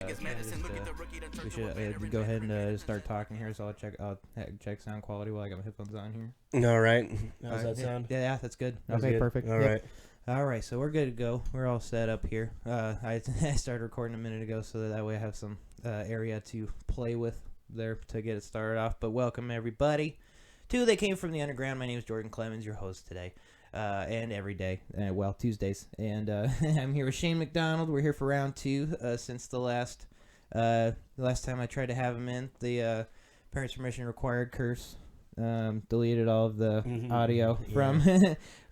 We should go ahead and start talking here. So I'll check sound quality while I got my headphones on here. All right. How's that sound? Yeah, that's good. That's okay, good. perfect. All right. All right, so we're good to go. We're all set up here. I started recording a minute ago, so that way I have some area to play with there to get it started off. But welcome everybody to They Came From the Underground. My name is Jordan Clemens, your host today. And every day, Tuesdays, and I'm here with Shane Mcdonald. We're here for round two. Since the last time I tried to have him in, the parents' permission required curse deleted all of the audio from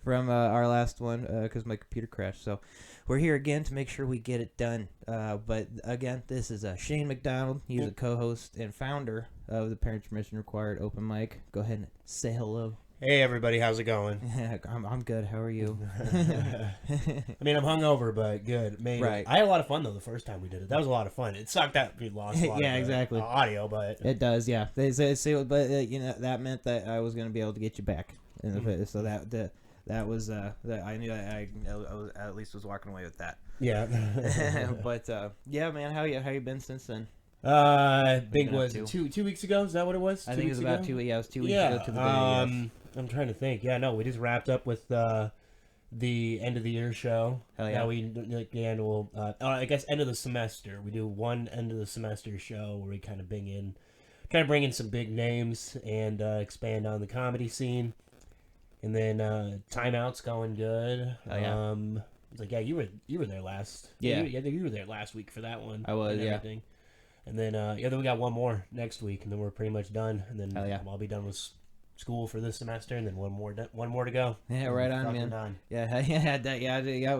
from our last one because my computer crashed. So we're here again to make sure we get it done. But again, this is Shane Mcdonald. He's a co-host and founder of the Parents' Permission Required Open Mic. Go ahead and say hello. Hey everybody, how's it going? I'm good. How are you? I mean, I'm hungover, but good. Maybe. Right. I had a lot of fun though the first time we did it. That was a lot of fun. It sucked that we lost a lot of exactly. Audio, but it does. Yeah. But you know that meant that I was going to be able to get you back. So that was I knew I was, at least was walking away with that. Yeah. But yeah, man, how you been since then? I think was two weeks ago. Is that what it was? I think it was about 2 weeks. Yeah, it was 2 weeks ago to the day. I'm trying to think. Yeah, no, we just wrapped up with the end of the year show. Hell yeah. Now we like the annual. I guess end of the semester. We do one end of the semester show where we kind of bring in some big names and expand on the comedy scene. And then Timeout's going good. Oh yeah. It's like, yeah, you were there last. Yeah. You were there last week for that one. I was. Yeah. And then then we got one more next week, and then we're pretty much done. And then I'll be done with school for this semester, and then one more to go. Yeah, right on, man. Done. Yeah,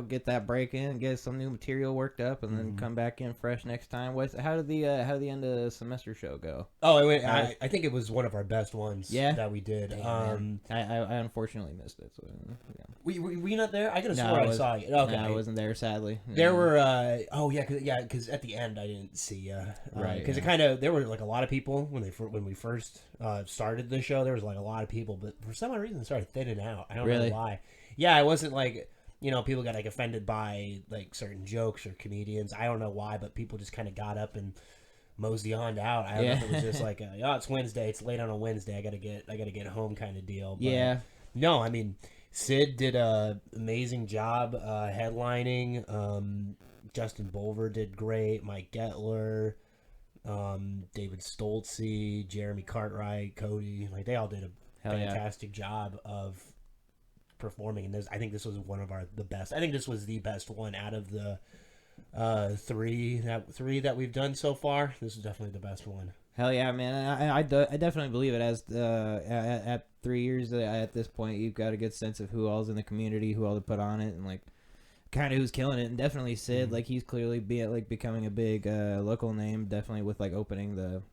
get that break in, get some new material worked up, and then come back in fresh next time. How did the end of the semester show go? Oh, I think it was one of our best ones. That we did. Damn, I unfortunately missed it. So, yeah. Were you not there? I could have sworn I saw you. Okay, no, I wasn't there, sadly. There were because at the end I didn't see you. Right. Because there were like a lot of people when we first started the show. There was like a lot of people, but for some reason it started thinning out. I don't know why. Yeah, it wasn't like, people got like offended by like certain jokes or comedians. I don't know why, but people just kind of got up and moseyed on out. I don't know if it was just like it's Wednesday, it's late on a Wednesday, I gotta get home kind of deal. But no, I mean, Sid did a amazing job headlining. Justin Bulver did great. Mike Gettler, David Stoltze, Jeremy Cartwright, Cody, like they all did a fantastic job of performing. And I think this was one of the best. I think this was the best one out of the three that we've done so far. This is definitely the best one. Hell yeah, man! I definitely believe it. As at 3 years at this point, you've got a good sense of who all's in the community, who all to put on it, and like kind of who's killing it. And definitely Sid, like he's clearly becoming a big local name. Definitely with like opening the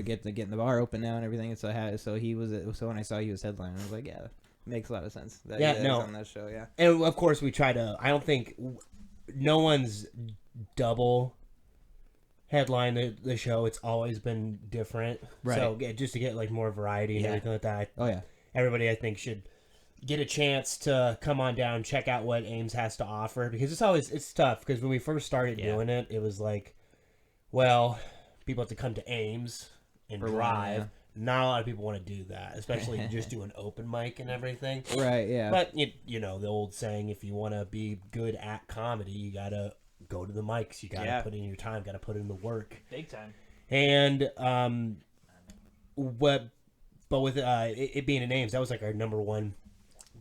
getting the bar open now and everything. So when I saw he was headlining, I was like, yeah, it makes a lot of sense. On that show, yeah. And of course we try to. I don't think no one's double headline the show. It's always been different, right? So just to get like more variety and everything like that. Everybody I think should get a chance to come on down, check out what Ames has to offer, because it's tough, because when we first started doing it, it was like, well, people have to come to Ames and drive. Not a lot of people want to do that, especially just do an open mic and everything. Right, yeah. But you know the old saying, if you want to be good at comedy, you gotta go to the mics. You gotta put in your time. Gotta put in the work. Big time. And but with it being in Ames, that was like our number one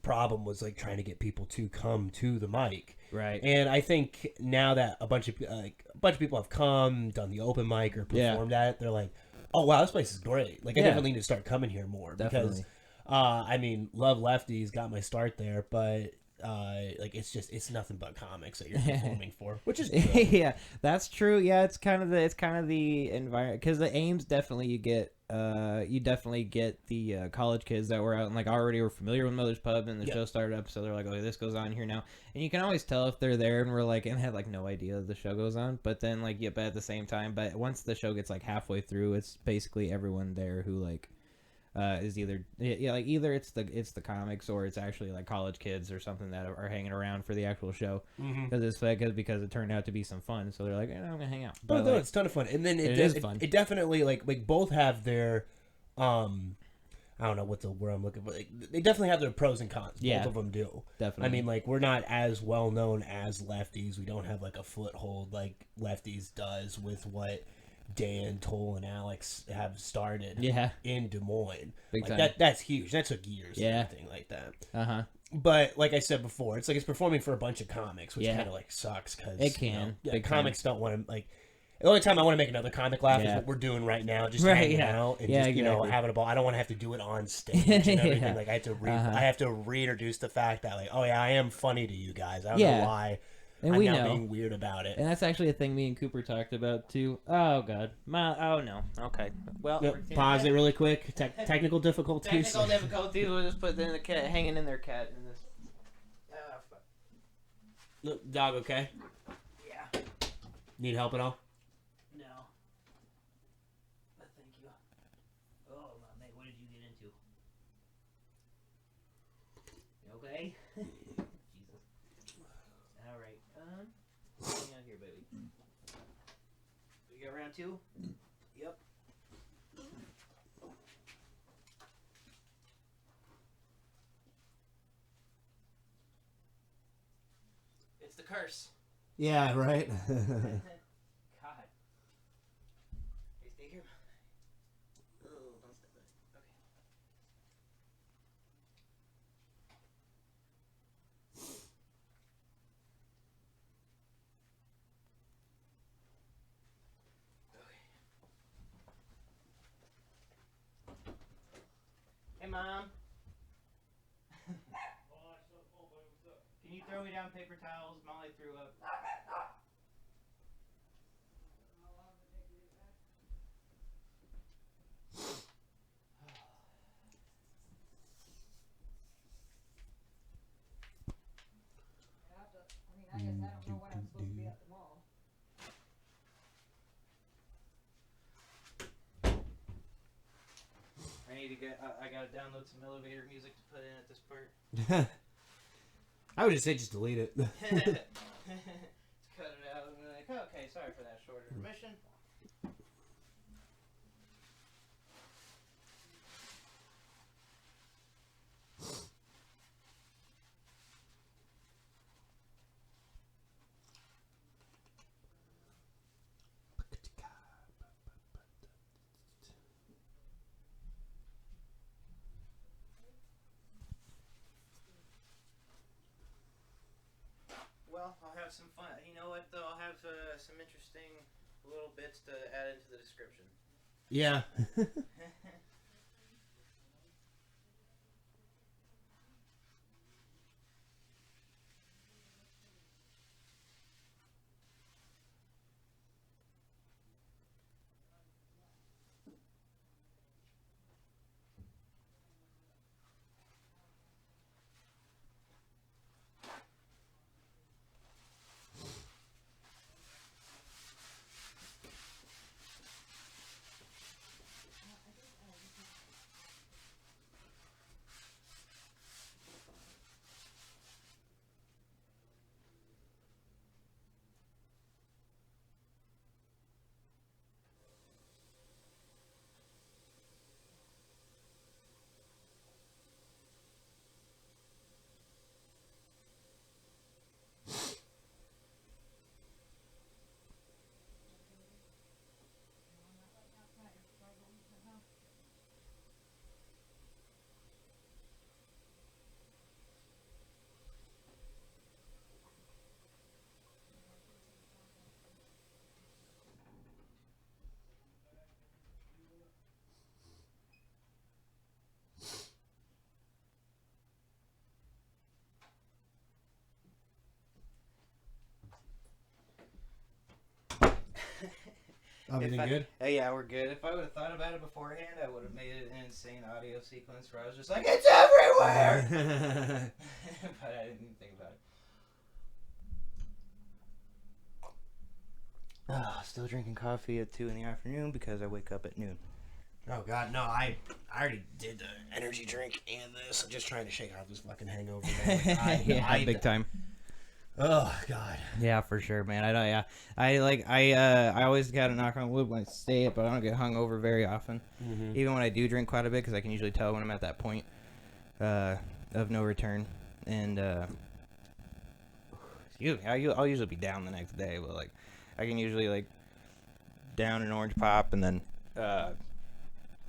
problem, was like trying to get people to come to the mic. Right. And I think now that a bunch of people have come, done the open mic or performed at it, they're like, oh wow, this place is great. Like I definitely need to start coming here more. Definitely. Because I mean, Love Lefties got my start there, but like it's nothing but comics that you're performing for, which is good. Yeah, that's true. Yeah, it's kind of the environment, because the Ames definitely you definitely get the college kids that were out and like already were familiar with Mother's Pub, and the show started up, so they're like, oh, this goes on here now, and you can always tell if they're there and we're like and had like no idea the show goes on, but then like but at the same time, but once the show gets like halfway through, it's basically everyone there who like is either like either it's the comics or it's actually like college kids or something that are hanging around for the actual show because it's like because it turned out to be some fun, so they're like, I'm gonna hang out. But no, it's a ton of fun, and then it is fun. It definitely like both have their I don't know what the word I'm looking for. Like, they definitely have their pros and cons. Yeah, both of them do. Definitely. I mean, like, we're not as well known as lefties. We don't have like a foothold like lefties does with what Dan, Toll, and Alex have started. Yeah. In Des Moines. Big like, time. That's huge. That took years. Yeah. And everything like that. But like I said before, it's like it's performing for a bunch of comics, which kind of like sucks because it can. Comics don't want to like. The only time I want to make another comic laugh is what we're doing right now, just hanging out and just having a ball. I don't want to have to do it on stage and everything. Like I have to I have to reintroduce the fact that like, oh yeah, I am funny to you guys. I don't know why. And I'm now being weird about it. And that's actually a thing me and Cooper talked about too. Oh god, oh no. Okay, well, pause it really quick. Technical difficulties. Technical difficulties. We'll just put the cat hanging in their cat in this. Look, dog, okay? Yeah. Need help at all? Okay. Jesus. All right. Hang on here, baby. We got round 2? Yep. It's the curse. Yeah, right. God. Hey, stay here. Oh, don't step back. Okay. Hey, Mom. Can you throw me down paper towels? Molly threw up. I guess I don't know what I'm supposed to be at the mall. I need to get. I gotta download some elevator music to put in at this part. I would just say just delete it. Cut it out and be like, okay, sorry for that short intermission. Well, I'll have some fun. You know what, though? I'll have some interesting little bits to add into the description. Yeah. Everything good? Yeah, we're good. If I would have thought about it beforehand, I would have made it an insane audio sequence where I was just like, it's everywhere! But I didn't even think about it. Still drinking coffee at 2 in the afternoon because I wake up at noon. Oh God, no! I already did the energy drink and this. I'm just trying to shake off this fucking hangover. Man. Big time. Oh God. Yeah, for sure, man. I know. Yeah, I always gotta knock on wood when I say it, but I don't get hungover very often. Mm-hmm. Even when I do drink quite a bit, because I can usually tell when I'm at that point of no return. And I'll usually be down the next day, but like I can usually like down an orange pop and then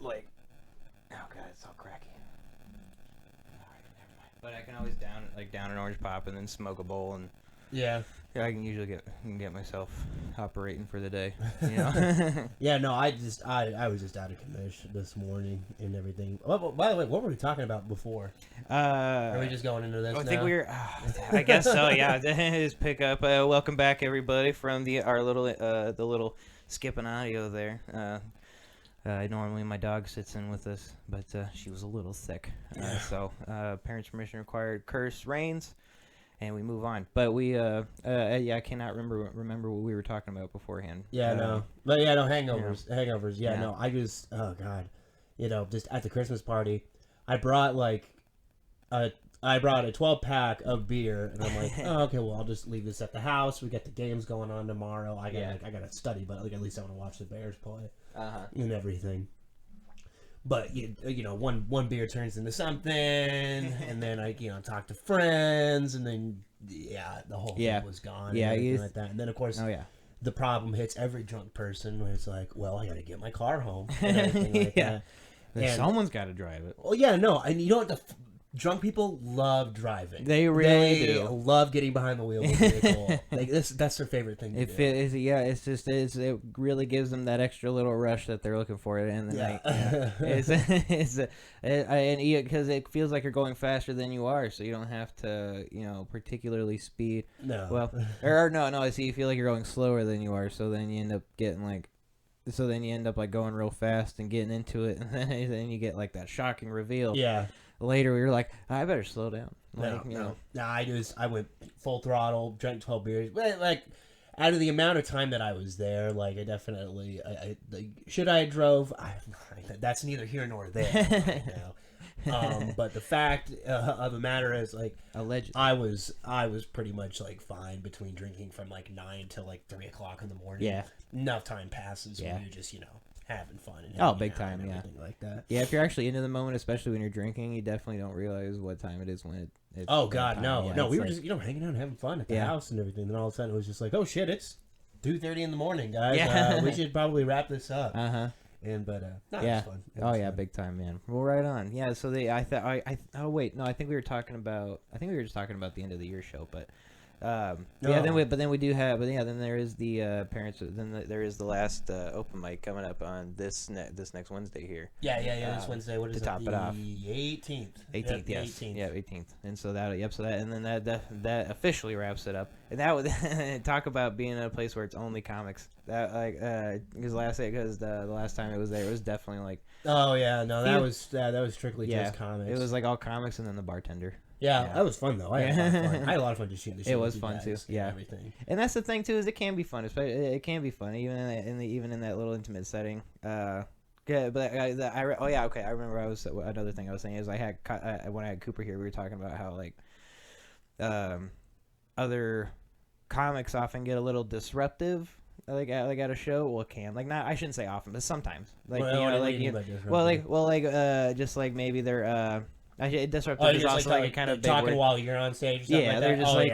like, oh God, it's all cracky. Alright, never mind. But I can always down an orange pop and then smoke a bowl, and Yeah. I can usually get myself operating for the day. You know. Yeah. No, I was just out of commission this morning and everything. Oh, by the way, what were we talking about before? Are we just going into this? I now? think we were. I guess so. Yeah. Just pick up. Welcome back, everybody, from the little skipping audio there. Normally my dog sits in with us, but she was a little sick. So parents' permission required. Curse reigns, and we move on. But I cannot remember what we were talking about beforehand. Yeah, no. But yeah, no, hangovers. Yeah. Hangovers. Yeah, no. I just, oh God. Just at the Christmas party, I brought a 12-pack of beer, and I'm like, oh, okay, well, I'll just leave this at the house. We got the games going on tomorrow. I got to study, but at least I want to watch the Bears play and everything. But one beer turns into something, and then I talk to friends, and then the whole thing was gone. Yeah, and like that. And then of course, the problem hits every drunk person when it's like, well, I got to get my car home and everything like that. And someone's got to drive it. Well, yeah, no, and you know what drunk people love driving. They really do. Love getting behind the wheel of a vehicle. That's their favorite thing to do. It really gives them that extra little rush that they're looking for at the end of the night. Because it feels like you're going faster than you are, so you don't have to, particularly speed. No. Well, no. So you feel like you're going slower than you are, so then you end up getting going real fast and getting into it, and then you get like that shocking reveal. Yeah. Later, you're like, I better slow down. No, I went full throttle, drank 12 beers. But out of the amount of time that I was there, I definitely, should I have drove? That's neither here nor there right now. But the fact of the matter is, allegedly, I was pretty much fine between drinking from 9 till 3 o'clock in the morning. Yeah, enough time passes when you're just having fun and big time, and everything like that. Yeah, if you're actually into the moment, especially when you're drinking, you definitely don't realize what time it is when it's oh God, time. no, no, we were just hanging out and having fun at the house and everything. Then all of a sudden it was just oh shit, it's 2:30 in the morning, guys. Yeah. We should probably wrap this up. Uh-huh. And it was fun. Fun. Big time, man. Well, right on. Yeah. So I think we were talking about. I think we were just talking about the end of the year show, but. Then there is the parents. Then there is the last open mic coming up on this next Wednesday here. This Wednesday. What is to top it off? The 18th. 18th, yes. 18th. Yeah, 18th. And so that officially wraps it up. And that would talk about being in a place where it's only comics. That because the last time it was there, it was definitely that was strictly just comics. It was all comics and then the bartender. Yeah, that was fun though. I had a lot of fun just shooting the shit. It was fun too. Yeah, everything. And that's the thing too, is it can be fun. It can be fun even in that little intimate setting. I remember another thing I was saying is when I had Cooper here, we were talking about how other comics often get a little disruptive. At a show, well, it can not. I shouldn't say often, but sometimes. Just maybe they're disruptive is also a kind of big talking word. While you're on stage. Yeah, they're just they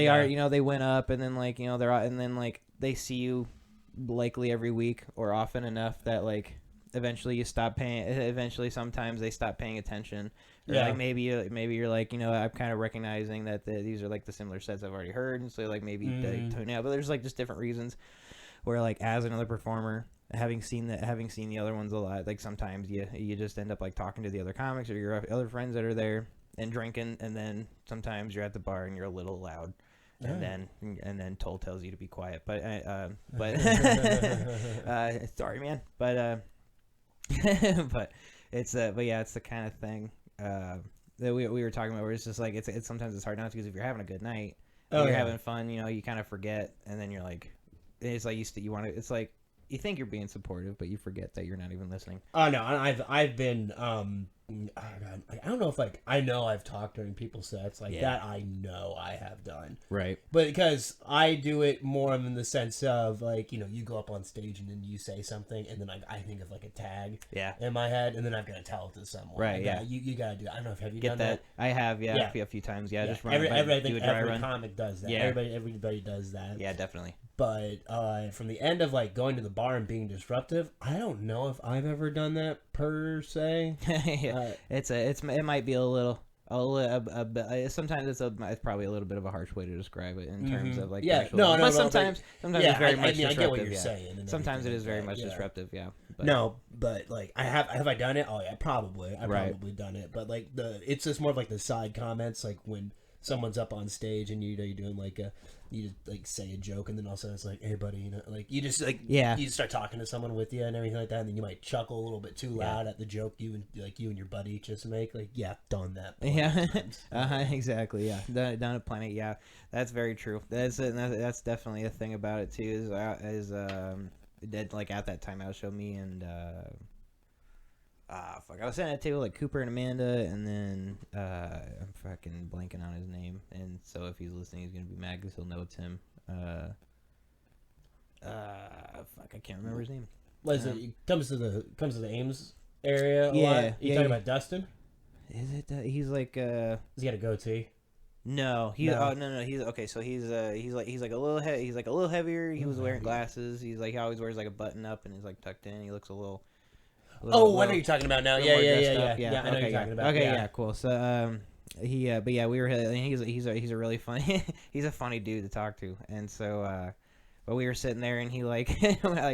are. They went up and then they're and then they see you likely every week or often enough that eventually you stop paying. Eventually, sometimes they stop paying attention. Or maybe you're I'm kind of recognizing that these are the similar sets I've already heard, and so maybe tune out. But there's just different reasons where as another performer. Having seen the other ones a lot, sometimes you just end up talking to the other comics or your other friends that are there and drinking, and then sometimes you're at the bar and you're a little loud, and then Toll tells you to be quiet. But sorry, man. But it's the kind of thing that we were talking about where it's just it's sometimes it's hard not to, because if you're having a good night, you're having fun, you kind of forget, and then you're it's you want to. It's you think you're being supportive, but you forget that you're not even listening. Oh no, I've been oh God, I don't know if like I know I've talked during people's sets like that. I know I have done, Right. but because I do it more in the sense of like you go up on stage and then you say something and then I think of like a tag in my head and then I've got to tell it to someone. Right. You gotta do that. I don't know if have you Get done that? I have. Yeah. A few times. Yeah. Just run. I think do a dry every run. comic does that. Yeah. Everybody does that. Yeah, definitely. But from the end of like going to the bar and being disruptive, I don't know if I've ever done that per se. It might be a little. Sometimes it's probably a little bit of a harsh way to describe it in terms of like but sometimes it's very much disruptive. I get what you're saying. Sometimes it is very much disruptive. Yeah. But. No, but like have I done it? Oh yeah, probably. I've probably done it. But like it's just more of like the side comments, like when someone's up on stage and you're doing like you just like say a joke and then all of a sudden it's like, hey buddy, like you just like you start talking to someone with you and everything like that and then you might chuckle a little bit too loud at the joke you and your buddy just make done that exactly down at Planet that's very true. That's definitely a thing about it too is like at that time I show me and I was saying it too, like Cooper and Amanda, and then I'm fucking blanking on his name, and so if he's listening, he's gonna be mad because he'll know it's him. I can't remember his name. It comes to the Ames area a lot. You talking about Dustin? Is it? He's like. Has he got a goatee? No, no. He's okay. So he's like a little he's like a little heavier. He was wearing glasses. He always wears like a button up, and he's like tucked in. He looks a little. What are you talking about now? Yeah. I know you're talking about. Okay, yeah, cool. So, we were. He's a really funny. He's a funny dude to talk to, and so, but we were sitting there, and he like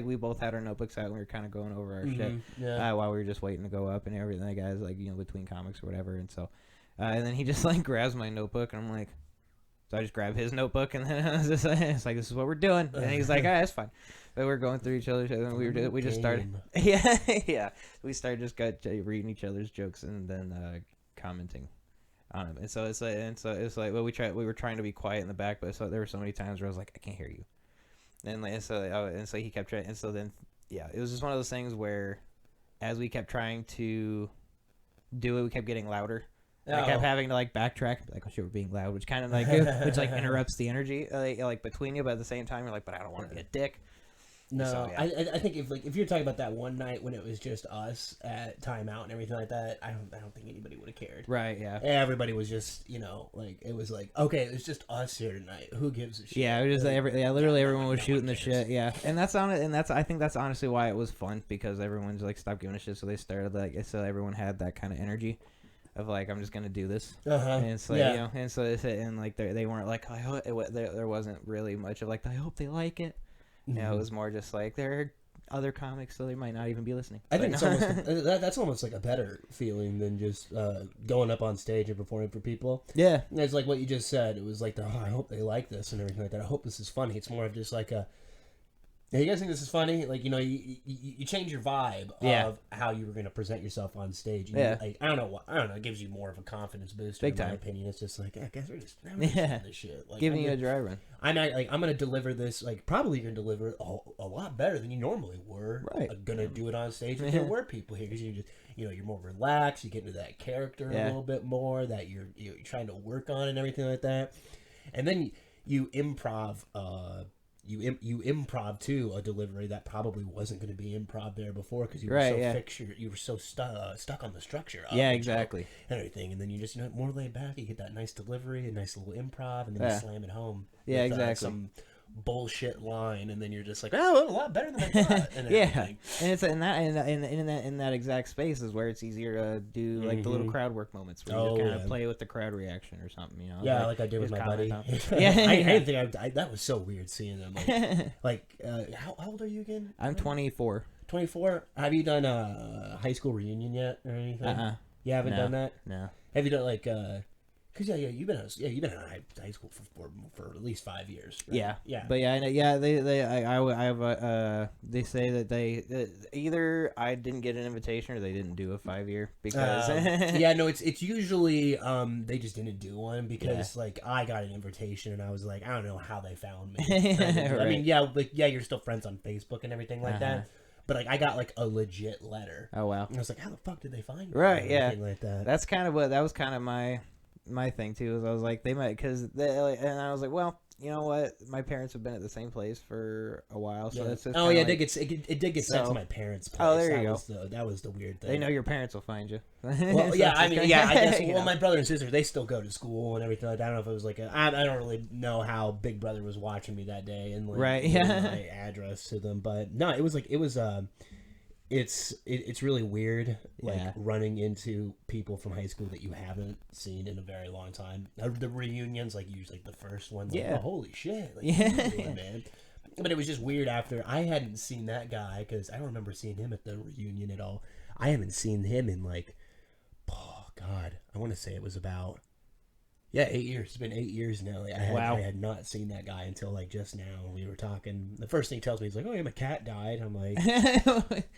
we both had our notebooks out, and we were kind of going over our shit while we were just waiting to go up and everything. The guys like between comics or whatever, and so, and then he just like grabs my notebook, and I'm like. So I just grabbed his notebook, and then I was just it's like, this is what we're doing. And he's like, that's fine. But we're going through each other's, and we just started. Yeah. We started just reading each other's jokes and then commenting on them. And so it's like, well, we were trying to be quiet in the back, but there were so many times where I was like, I can't hear you. And so he kept trying, and so then it was just one of those things where, as we kept trying to do it, we kept getting louder. I kept having to like backtrack, like, oh shit, we're being loud, which kind of like interrupts the energy like between you, but at the same time you're like, but I don't want to be a dick. No, so, I think if you're talking about that one night when it was just us at timeout and everything like that, I don't think anybody would have cared. Right? Yeah. Everybody was just like it was like, okay, it's just us here tonight. Who gives a shit? Yeah, it was just literally everyone was shooting the shit. Yeah, and I think that's honestly why it was fun, because everyone's like stopped giving a shit, so they started so everyone had that kind of energy. Of like, I'm just gonna do this, and it's like and so and like they weren't like, I hope there wasn't really much of like, I hope they like it. Mm-hmm. It was more just like, there are other comics, so they might not even be listening. I think it's that's almost like a better feeling than just going up on stage and performing for people. Yeah, and it's like what you just said. It was like, I hope they like this and everything like that. I hope this is funny. It's more of just like a. Hey, you guys think this is funny? Like, you change your vibe of how you were going to present yourself on stage. And I don't know. It gives you more of a confidence booster. Big time. In my opinion, it's just like, guys, we're just doing this shit. Like, giving you a dry run. I'm going to deliver this. Like, probably you're going to deliver it a lot better than you normally were. Right. Going to do it on stage if there were people here, because you just, you're more relaxed. You get into that character a little bit more that you're trying to work on and everything like that. And then you improv. You improv too a delivery that probably wasn't going to be improv there before, because you were so fixed. You were so stuck on the structure. Exactly. And everything, and then you just more laid back. You get that nice delivery, a nice little improv, and then you slam it home. Yeah, with, exactly. Some bullshit line, and then you're just like, oh, a lot better than I thought. And and it's in that exact space is where it's easier to do like the little crowd work moments where you kind of play with the crowd reaction or something, Yeah, like I did with my buddy. I didn't think that was so weird seeing them. How old are you again? I'm 24. 24. Have you done a high school reunion yet or anything? You haven't done that? No. Have you done like Because you've been in high school for at least 5 years. Right? Yeah. But I know. Yeah, I have they say that they either I didn't get an invitation or they didn't do a 5-year because no, it's usually they just didn't do one because like I got an invitation and I was like, I don't know how they found me. Right. I mean, you're still friends on Facebook and everything like that. But like I got like a legit letter. Oh wow! And I was like, how the fuck did they find me? Right. Yeah. Like that. That's kind of that was kind of my thing too. Is I was like they might and I was like, well, you know what? My parents have been at the same place for a while, so that's just it did get sent to my parents' place. Oh, there you go. That was the weird thing. They know your parents will find you. Well, So I guess. you Well, know. my brother and sister, they still go to school and everything like that. I don't know if it was like I don't really know how Big Brother was watching me that day and like giving my address to them, but no, it was it's really weird running into people from high school that you haven't seen in a very long time. The reunions, like usually the first one, like, oh, holy shit, like, what are you doing, man? But it was just weird after I hadn't seen that guy because I don't remember seeing him at the reunion at all. I haven't seen him in like, oh god, I want to say it was about 8 years. It's been 8 years now. Like, I had not seen that guy until like just now. We were talking. The first thing he tells me is like, "Oh yeah, my cat died." I'm like,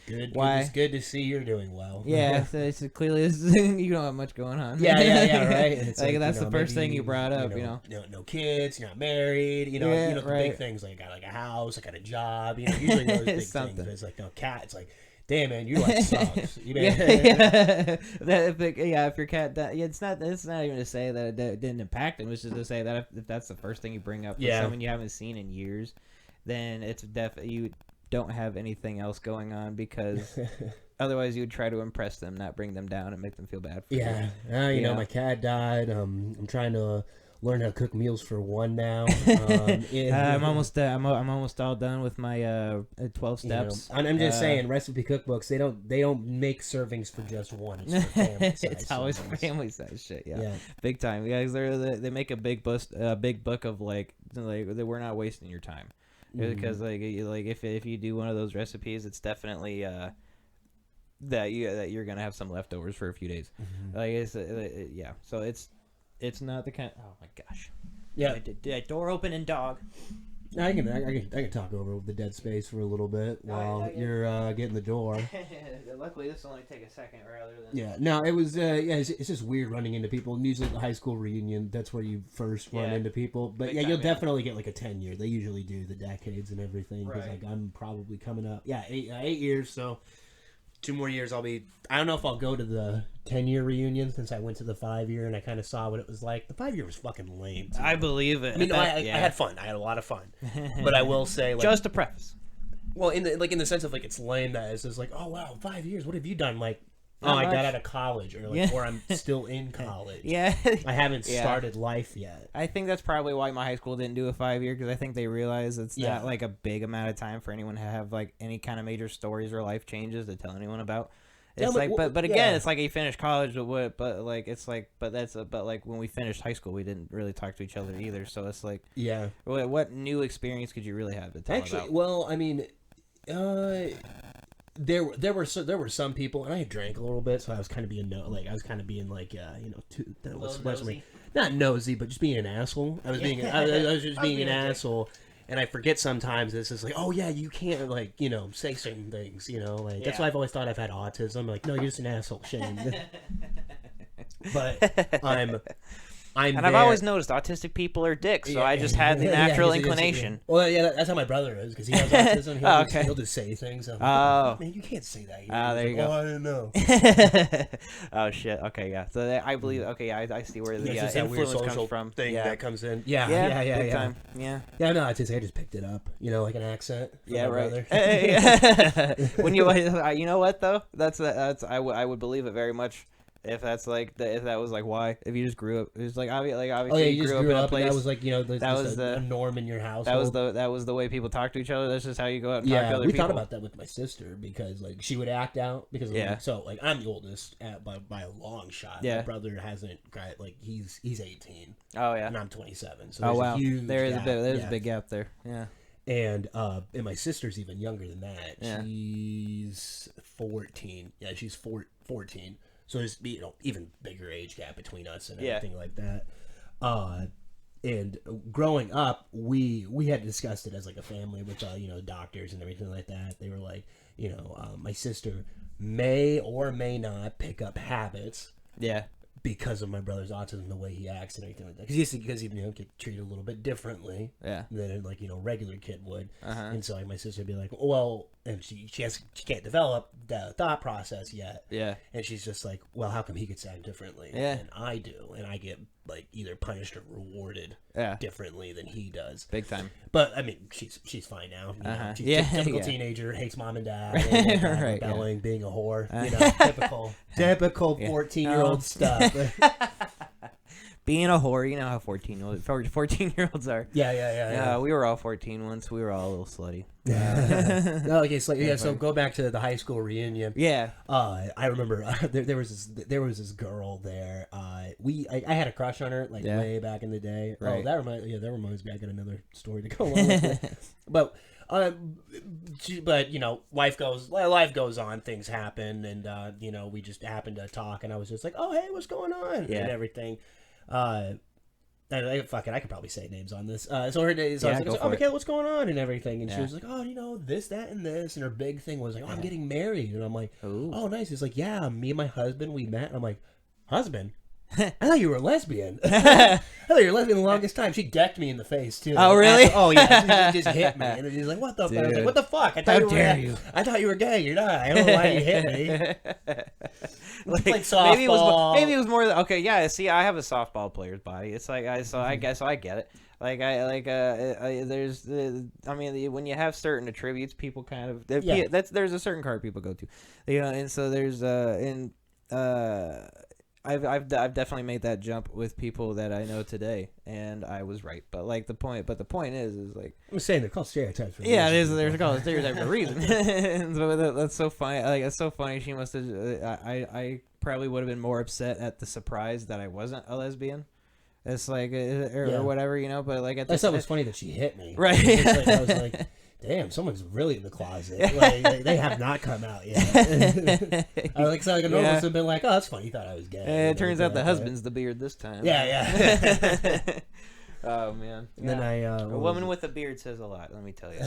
"Good. Why? It's good to see you're doing well." Yeah, so it's clearly you don't have much going on. Yeah, right. It's like that's the first thing you brought up. No kids. You're not married. The big things like I got like a house. I got a job. Usually those big things. But it's like no cat. It's like, damn, man, your life sucks. If your cat died, it's not even to say that it didn't impact him. It's just to say that if that's the first thing you bring up with someone you haven't seen in years, then it's definitely you don't have anything else going on because otherwise you would try to impress them, not bring them down and make them feel bad for you. Yeah, my cat died. I'm trying to learn how to cook meals for one now. I'm almost I'm almost all done with my 12 steps. I'm just saying, recipe cookbooks they don't make servings for just one. It's for family size. It's always family size shit. Yeah, big time. Yeah, they make a big book of like we're not wasting your time because like if you do one of those recipes, it's definitely that you're gonna have some leftovers for a few days. Like so it's not the kind. Oh my gosh! Yeah, did door open and dog. I can talk over the dead space for a little bit while you're getting the door. Luckily, this will only take a second rather than. Yeah, no, it was. It's just weird running into people. And usually, the high school reunion, that's where you first run into people. But you'll definitely get like a 10-year. They usually do the decades and everything. Because like I'm probably coming up. Yeah, 8 years. So 2 more years, I'll be. I don't know if I'll go to the 10-year reunion since I went to the 5-year and I kind of saw what it was like. The 5-year was fucking lame. Too. I believe it. I mean, I had fun. I had a lot of fun. But I will say, like, just a preface. Well, in the sense of like it's lame that it's just like, oh wow, 5 years. What have you done? Like, I got out of college, or like, or I'm still in college. I haven't started life yet. I think that's probably why my high school didn't do a 5-year because I think they realize it's not like a big amount of time for anyone to have like any kind of major stories or life changes to tell anyone about. It's but again, it's like you finished college, but like when we finished high school, we didn't really talk to each other either. So it's like, what new experience could you really have to tell about? Well, I mean, there were some people, and I had drank a little bit, so I was kind of being not nosy, but just being an asshole. I was just being an asshole. And I forget sometimes it's just like, oh yeah, you can't like, say certain things, like that's why I've always thought I've had autism. Like, no, you're just an asshole, Shane. But I've always noticed autistic people are dicks, so I just had the natural inclination. Well, that's how my brother is because he has autism. He'll just say things. And man, you can't say that. There you go. I didn't know. Oh shit. Okay, yeah. So I believe. Okay, I see where the influence comes from. Thing that comes in. Yeah. Big time. Yeah. Yeah, no, I just picked it up. Like an accent. Yeah, right. When you know what though? That's I would believe it very much. If that's like if that was like why if you just grew up, it was like obviously you just grew up in a place, and that was like that was a norm in your household. That was the way people talk to each other. That's just how you go out and talk to other people. We thought about that with my sister because like she would act out because so like I'm the oldest by a long shot. My brother hasn't like he's 18. Oh yeah, and I'm 27. So a huge there's a big gap there. Yeah. And my sister's even younger than that. Yeah. She's 14. Yeah, she's 14. So there's even bigger age gap between us and everything like that. And growing up, we had discussed it as like a family with doctors and everything like that. They were like, my sister may or may not pick up habits. Yeah. Because of my brother's autism, the way he acts and everything like that. Because he get treated a little bit differently than like regular kid would. And so like my sister would be like, well, and she can't develop the thought process yet. Yeah. And she's just like, well, how come he gets act differently than I do, and I get like either punished or rewarded differently than he does. Big time. But I mean, she's fine now. She's a typical teenager, hates mom and dad, rebelling, being a whore. Typical 14-year-old stuff. Being a whore, you know how 14-year-olds are. Yeah. We were all 14 once. We were all a little slutty. Okay, so go back to the high school reunion. Yeah. I remember there was this girl there. I had a crush on her way back in the day. Right. Oh, that reminds me. I got another story to go along with it. But life goes on, things happen, and we just happened to talk, and I was just like, oh hey, what's going on, and everything. I could probably say names on this. So I was like, oh, Michaela, what's going on and everything, and she was like, oh, this, that, and this, and her big thing was like, oh, I'm getting married, and I'm like, oh, nice. It's like, yeah, me and my husband, we met, and I'm like, husband? I thought you were a lesbian. I thought you were a lesbian the longest time. She decked me in the face too. Oh, really? She just hit me, and she's like, "What the fuck?" I was like, "What the fuck? I thought you were gay. You're not. I don't know why you hit me." Like softball. Maybe it was more. Okay, yeah. See, I have a softball player's body. It's like I guess I get it. There's when you have certain attributes, people kind of there's a certain card people go to, and so there's I've definitely made that jump with people that I know today, and I was right. But the point is like I'm saying they're called stereotypes. Yeah, they're called stereotypes for a reason. So that's so funny. It's so funny. She must have. I probably would have been more upset at the surprise that I wasn't a lesbian. It's like or whatever, But like at I thought it was funny that she hit me. Right. I was like. Damn, someone's really in the closet. They have not come out yet. I was like a normal have been like, oh, that's funny. You thought I was gay. It turns out the husband's the beard this time. Yeah. Oh man. And then a woman with a beard says a lot. Let me tell you.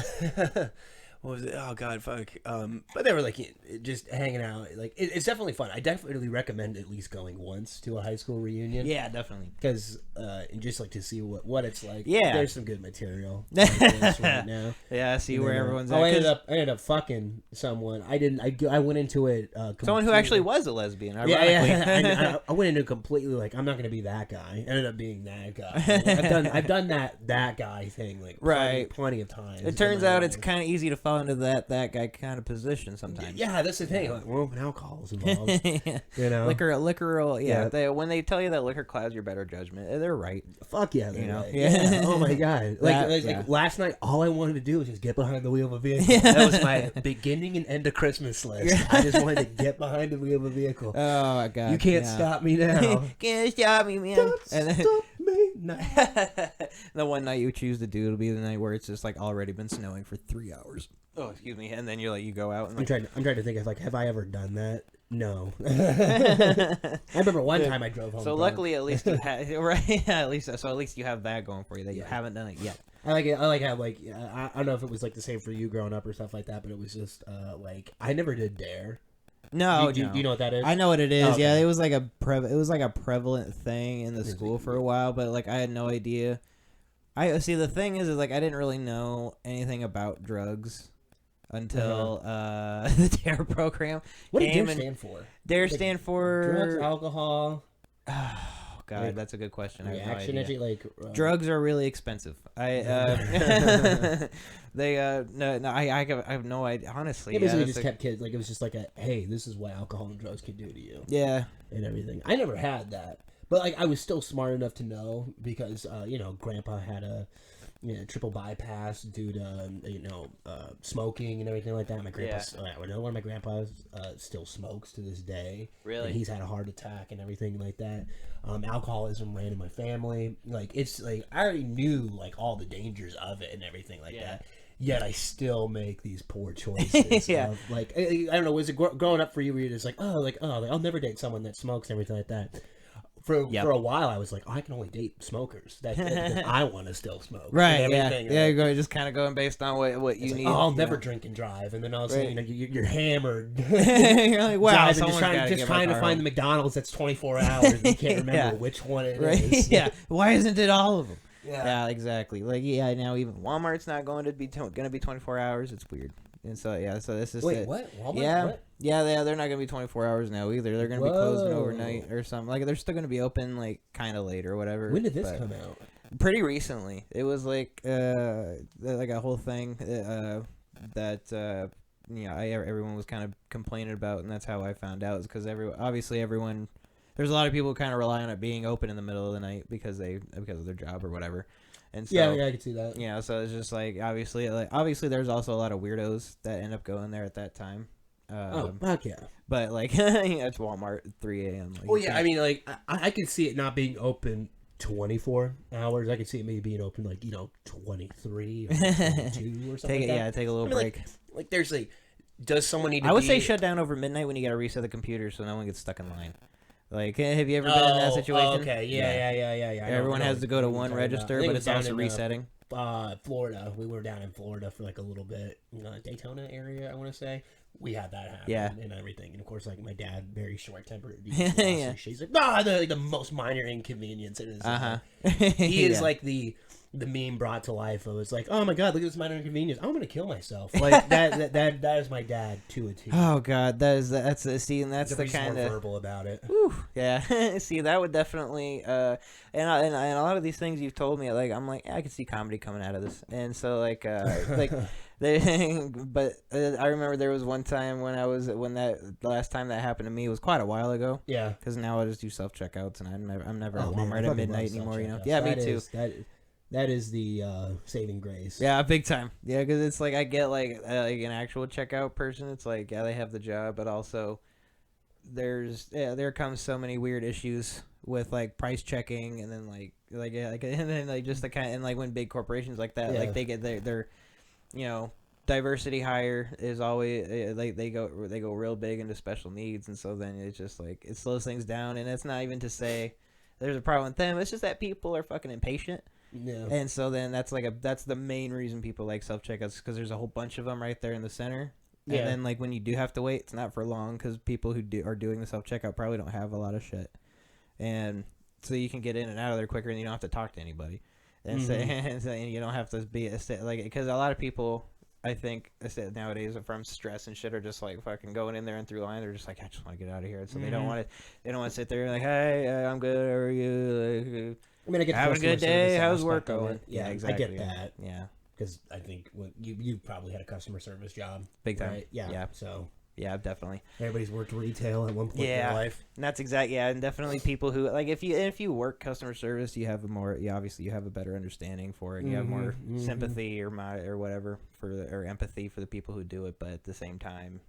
What was it? Oh God, fuck. But they were like just hanging out. Like it's definitely fun. I definitely recommend at least going once to a high school reunion. Yeah, definitely. Because just like to see what it's like. Yeah, there's some good material right now. Yeah, see where everyone's. I ended up fucking someone. I went into it. Someone who actually was a lesbian. Yeah. I went into completely like I'm not gonna be that guy. Ended up being that guy. I've done that guy thing like plenty of times. It turns out it's kind of easy to fall into that guy kind of position sometimes. Yeah, that's the thing. Like, well, alcohol is involved. Liquor. Yeah. When they tell you that liquor clouds your better judgment, they're right. Fuck yeah, they're right. Yeah. Oh my god. Like last night, all I wanted to do was just get behind the wheel of a vehicle. That was my beginning and end of Christmas list. I just wanted to get behind the wheel of a vehicle. Oh my god. You can't stop me now. Can't stop me, man. Don't stop me now. The one night you choose to do, it'll be the night where it's just like already been snowing for 3 hours. Oh, excuse me. And then you go out. And I'm trying to think of have I ever done that? No. I remember one time I drove home. So luckily, at least you had at least you have that going for you that you haven't done it yet. I like how I don't know if it was like the same for you growing up or stuff like that, but it was just I never did Dare. No, do you know what that is? I know what it is. Oh, okay. Yeah, it was like a prevalent thing in the school for a while, but like I had no idea. I see the thing is like I didn't really know anything about drugs until the DARE program. What did DARE stand for? DARE stand for drugs, alcohol. Oh God, that's a good question. Reaction I have no idea. Drugs are really expensive. I have no idea. Honestly, basically just kept kids like it was just like hey, this is what alcohol and drugs can do to you. Yeah, and everything. I never had that, but like I was still smart enough to know because Grandpa had a triple bypass due to smoking and everything like that. My grandpa, another one of my grandpas still smokes to this day. Really, and he's had a heart attack and everything like that. Alcoholism ran in my family. Like it's like I already knew like all the dangers of it and everything like that. yet I still make these poor choices. Yeah. Of, like, I don't know, was it growing up for you where you're just like, I'll never date someone that smokes and everything like that? For a while, I was like, I can only date smokers. Because I want to still smoke. Right, and everything. Yeah, you're just kind of going based on what you need. I'll never drink and drive. And then all of a sudden, you're hammered. You're like, wow, driving, just trying to find the McDonald's that's 24 hours. And you can't remember which one it is. Yeah, why isn't it all of them? Yeah, exactly. Like, now even Walmart's not going to be 24 hours. It's weird. And so so this is what? Walmart? Yeah, what? they're not gonna be 24 hours now either. They're gonna be closing overnight or something. Like, they're still gonna be open like kind of late or whatever. When did this come out? Pretty recently. It was like a whole thing that everyone was kind of complaining about, and that's how I found out. Is because everyone. There's a lot of people who kind of rely on it being open in the middle of the night because of their job or whatever. And so, yeah, I can see that. Yeah, so it's just like obviously there's also a lot of weirdos that end up going there at that time. Fuck yeah! But like, it's Walmart at 3 a.m. Like, well, yeah, I mean, like I could see it not being open 24 hours. I could see it maybe being open 23 or 22 or something. Take a little break. Like there's does someone need to I would say shut down over midnight when you got to reset the computer so no one gets stuck in line. Like, have you ever been in that situation? Okay, yeah. Everyone has to go to one register, but it's also resetting. Florida. We were down in Florida for a little bit. Daytona area, I want to say. We had that happen and everything. And of course, my dad, very short-tempered. Yeah. She's like, the most minor inconvenience. It is. He is the meme brought to life. It was like, oh my god, look at this minor inconvenience. I'm gonna kill myself. Like that is my dad to a T. Oh god, that's the kind of verbal about it. Whew, yeah. See, that would definitely and a lot of these things you've told me, like I'm like, I could see comedy coming out of this, and so but I remember there was one time the last time that happened to me was quite a while ago. Yeah, because now I just do self checkouts and I'm never at Walmart at midnight anymore. Yeah, me too. That is the saving grace. Yeah, big time. Yeah, because it's like I get like an actual checkout person. It's like they have the job, but also there comes so many weird issues with like price checking, and then and then just the kind, and like when big corporations like that like they get their diversity hire is always they go real big into special needs, and so then it's just like it slows things down, and it's not even to say there's a problem with them. It's just that people are fucking impatient. Yeah. And so then that's the main reason people like self-checkouts, because there's a whole bunch of them right there in the center. Yeah. And then like when you do have to wait, it's not for long, because people who are doing the self-checkout probably don't have a lot of shit. And so you can get in and out of there quicker, and you don't have to talk to anybody. And so you don't have to be because a lot of people, I think nowadays from stress and shit, are just like fucking going in there and through line. They're just like, I just want to get out of here. So they don't want to sit there like, hey, I'm good. How are you? I mean, I get having a good day. How's work going? Yeah, exactly. I get that. Yeah, because I think you probably had a customer service job, big time. Right? Yeah. So yeah, definitely. Everybody's worked retail at one point in their life. And that's exactly. Yeah, and definitely people who like if you work customer service, you have obviously you have a better understanding for it. You have more sympathy or whatever or empathy for the people who do it. But at the same time,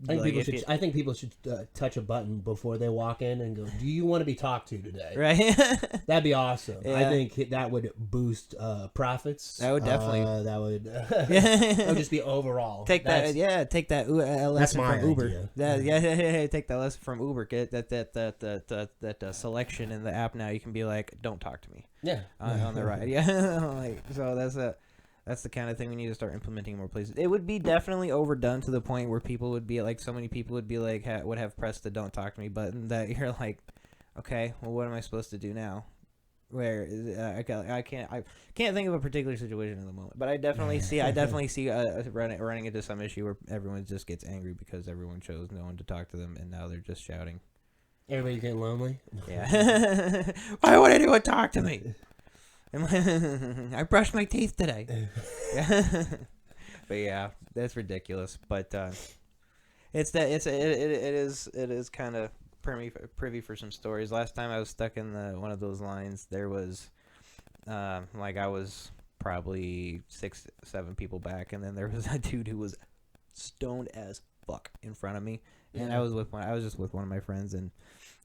I think people should touch a button before they walk in and go, do you want to be talked to today? Right. That'd be awesome. Yeah. I think that would boost profits. That would definitely. That would just be overall. Take that lesson from Uber. Idea. Take that lesson from Uber. Get that selection in the app now. You can be like, don't talk to me. Yeah. On the ride. Yeah. So that's the kind of thing we need to start implementing in more places. It would be definitely overdone to the point where people would be like, so many people would be like, would have pressed the "don't talk to me" button. That you're like, okay, well, what am I supposed to do now? Where I can't think of a particular situation in the moment, but I definitely see running into some issue where everyone just gets angry because everyone chose no one to talk to them, and now they're just shouting. Everybody's getting lonely. Yeah. Why would anyone talk to me? I brushed my teeth today. But yeah, that's ridiculous. But it is kind of privy for some stories. Last time I was stuck in one of those lines, there was I was probably 6-7 people back, and then there was a dude who was stoned as fuck in front of me, and I was just with one of my friends, and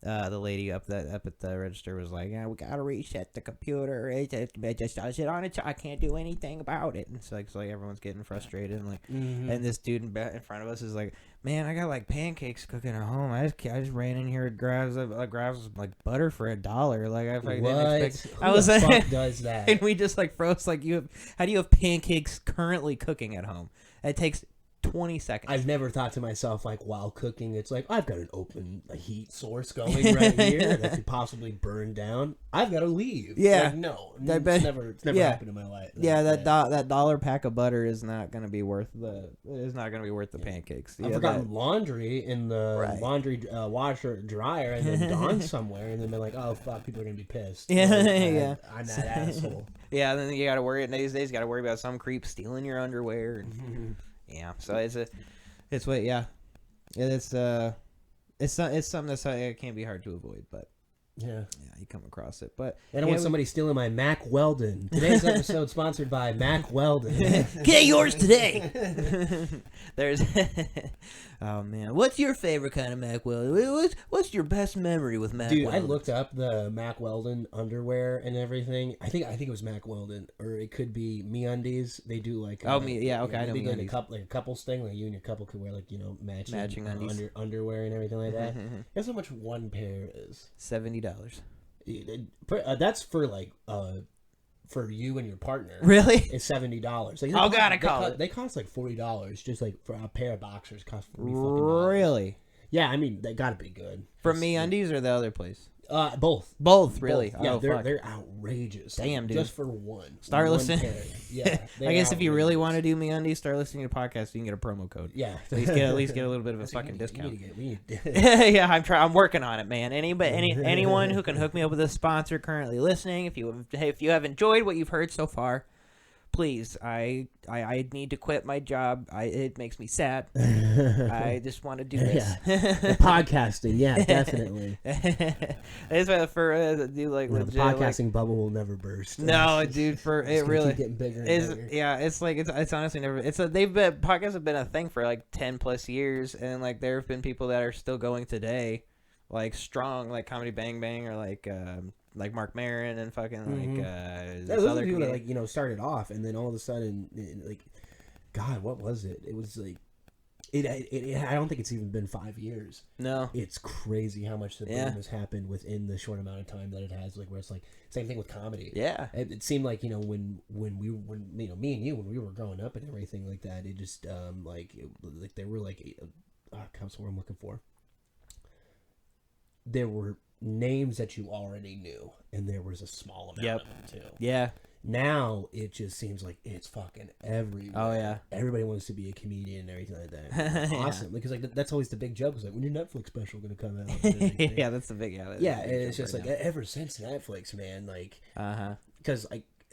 the lady up at the register was like, "Yeah, we gotta reset the computer. It just does it on its. I can't do anything about it." And it's like everyone's getting frustrated, and and this dude in front of us is like, "Man, I got like pancakes cooking at home. I just ran in here and grabbed like butter for $1. Like I fucking didn't expect. Who the fuck does that? And we just like froze. Like how do you have pancakes currently cooking at home? It takes 20 seconds. I've never thought to myself, like, while cooking, it's like, I've got an open heat source going right here that could possibly burn down. I've got to leave. Yeah. Like, no. It's never happened in my life. Yeah, that $1 pack of butter is not going to be worth the pancakes. I've forgotten laundry in the laundry washer dryer and then gone somewhere and then been like, oh, fuck, people are going to be pissed. Yeah, like, I'm that asshole. Yeah, and then you got to worry, these days, you got to worry about some creep stealing your underwear. Yeah, so it's something that's it can't be hard to avoid, but yeah, you come across it. But I don't want somebody stealing my Mac Weldon. Today's episode sponsored by Mac Weldon. Get yours today. There's oh man, what's your favorite kind of Mac Weldon? What's your best memory with Mac Dude, Weldon? I looked up the Mac Weldon underwear and everything. I think it was Mac Weldon, or it could be MeUndies. They do like I know MeUndies. Like a couples thing, like you and your couple could wear like matching undies. Underwear and everything like that. Guess how much one pair is? $70. That's for like for you and your partner. Really? It's $70. Like, they cost like $40. Just like for a pair of boxers cost $40. Really? Yeah, I mean they gotta be good. From MeUndies or the other place? Both, really. Both. Yeah, oh, they're outrageous. Damn, dude. Just for one. Start listening. Yeah. I guess if you really want to do MeUndies, start listening to podcasts. You can get a promo code. Yeah. At least get a little bit of a fucking discount. Yeah, I'm working on it, man. Anyone who can hook me up with a sponsor currently listening, if you have enjoyed what you've heard so far, please, I need to quit my job. It makes me sad. I just want to do this. Yeah. The podcasting, yeah, definitely. It's for do like the legit, podcasting bubble will never burst. No, dude, it really keep getting bigger. And bigger. Yeah, it's honestly never. Podcasts have been a thing for like 10+ years, and like there have been people that are still going today, like strong, like Comedy Bang Bang or like Mark Maron and fucking those other people that started off and then all of a sudden God, what was it? It was like I don't think it's even been 5 years. No, it's crazy how much the boom has happened within the short amount of time that it has. Like where it's like same thing with comedy. Yeah, it seemed like when me and you when we were growing up and everything like that, it just they were like what's the word I'm looking for? There were names that you already knew, and there was a small amount of them too. Yeah. Now it just seems like it's fucking everywhere. Oh yeah. Everybody wants to be a comedian and everything like that. Awesome, because like that's always the big joke. Is like when your Netflix special gonna come out? Yeah, that's the big and it's just like ever since Netflix, man. Like, because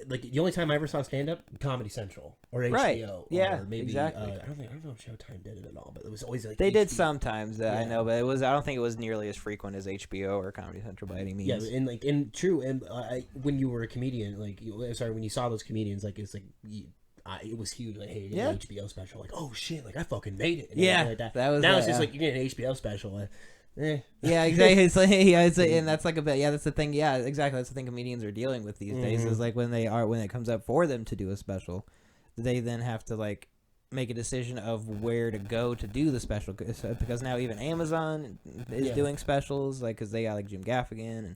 like the only time I ever saw stand up, Comedy Central or HBO. Right. Yeah, or maybe, exactly. I don't know if Showtime did it at all, but it was always like they HBO. did sometimes. I know, but I don't think it was nearly as frequent as HBO or Comedy Central by any means. Yeah, and true. And when you were a comedian, when you saw those comedians, like it's like. It was huge. Like, hey, an HBO special. Like, oh shit! Like, I fucking made it. And like that. That was now. It's just like you get an HBO special. Yeah, exactly. It's like, and that's like that's the thing. Yeah, exactly. That's the thing comedians are dealing with these days. Is like when it comes up for them to do a special, they then have to like make a decision of where to go to do the special because now even Amazon is doing specials because they got like Jim Gaffigan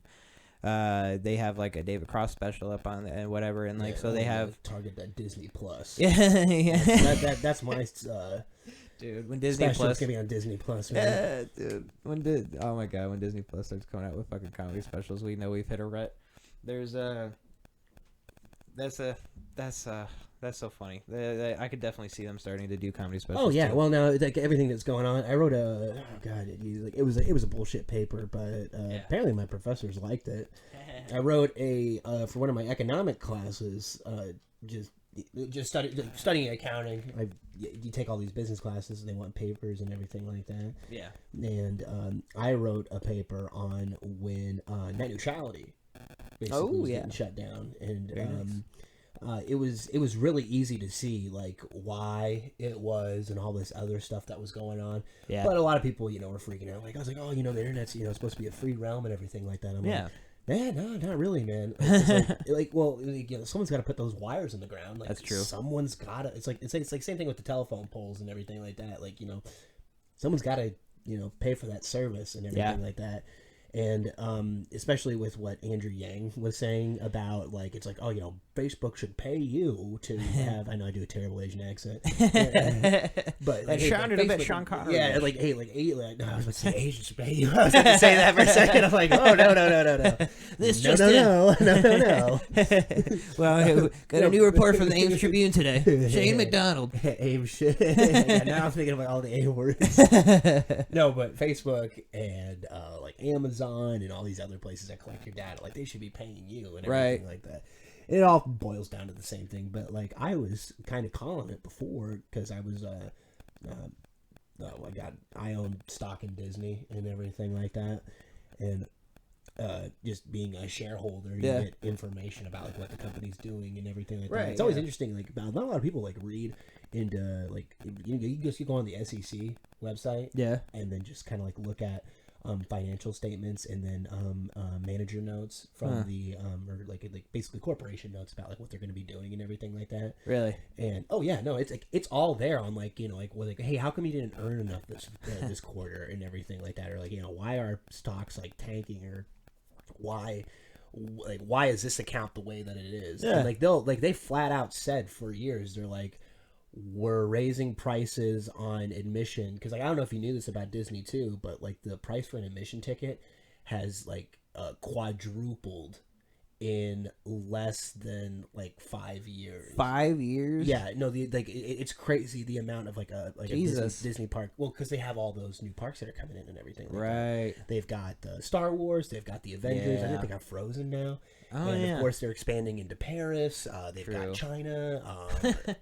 and they have like a David Cross special up on and whatever and so they have target that Disney Plus. Yeah. That's my dude, when Disney Plus Plus gonna be on Disney Plus, man. Yeah, dude. Oh my god, when Disney Plus starts coming out with fucking comedy specials, we know we've hit a rut. There's that's so funny. I could definitely see them starting to do comedy specials. Oh yeah, too. well now like everything that's going on, I wrote it was a bullshit paper, but apparently my professors liked it. I wrote for one of my economic classes, just studying accounting. You take all these business classes and they want papers and everything like that. Yeah. And I wrote a paper on when net neutrality basically was getting shut down, and it was really easy to see like why it was and all this other stuff that was going on. Yeah. But a lot of people, were freaking out. Like I was like, oh, the internet's supposed to be a free realm and everything like that. I'm like, man, no, not really, man. Someone's got to put those wires in the ground. Like, that's true. Someone's got to. It's like same thing with the telephone poles and everything like that. Like someone's got to pay for that service and everything like that. And especially with what Andrew Yang was saying about like it's like, oh, Facebook should pay you to have. I know I do a terrible Asian accent, but like, sounded a bit Sean Connery. Yeah, like no, I was going to say Asians should pay you. I was going to say that for a second. I'm like, oh no. This no. Well, got a new report from the Ames Tribune today. Shane Mcdonald. Ames shit. Now I'm thinking about all the A words. No, but Facebook and like Amazon and all these other places that collect your data, like they should be paying you and everything like that. It all boils down to the same thing. But like I was kind of calling it before because I was I own stock in Disney and everything like that, and just being a shareholder, you get information about like what the company's doing and everything like that. It's always interesting. Like not a lot of people like read into like you go on the SEC website, and then just kind of like look at financial statements and then manager notes from the or like basically corporation notes about like what they're going to be doing and everything like that. Really? And it's like it's all there on like hey, how come you didn't earn enough this quarter and everything like that, or like why are stocks like tanking, or why is this account the way that it is? And like they flat out said for years, they're like, we're raising prices on admission because like I don't know if you knew this about Disney too, but like the price for an admission ticket has like quadrupled in less than like 5 years. 5 years? Yeah, no, it's crazy the amount of like a Disney park. Well, because they have all those new parks that are coming in and everything. Like that. They've got Star Wars. They've got the Avengers. I think they got Frozen now. Oh, and of course they're expanding into Paris. They've got China.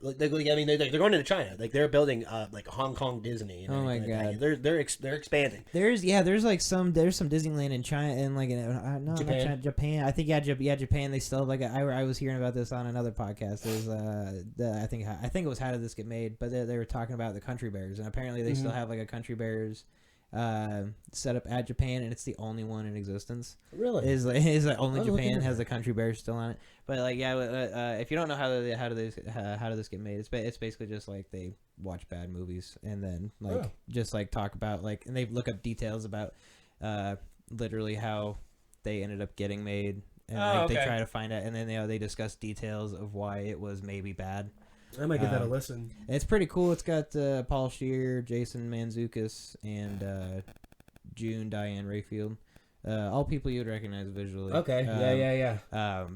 They're going into China. Like they're building like Hong Kong Disney. And oh my god, they're expanding. There's some Disneyland in China and like no, Japan. not China, Japan. I think Japan. They still have like I was hearing about this on another podcast. There's I think it was How Did This Get Made? But they were talking about the Country Bears, and apparently they still have like a Country Bears set up at Japan, and it's the only one in existence. Really? Is like only Japan has the Country Bears still on it. But like if you don't know how did this get made, it's basically just like they watch bad movies and then like just like talk about like, and they look up details about literally how they ended up getting made, and they try to find out, and then they discuss details of why it was maybe bad. I might give that a listen. It's pretty cool. It's got Paul Scheer, Jason Mantzoukas, and Diane Rayfield. All people you'd recognize visually. Okay. Yeah.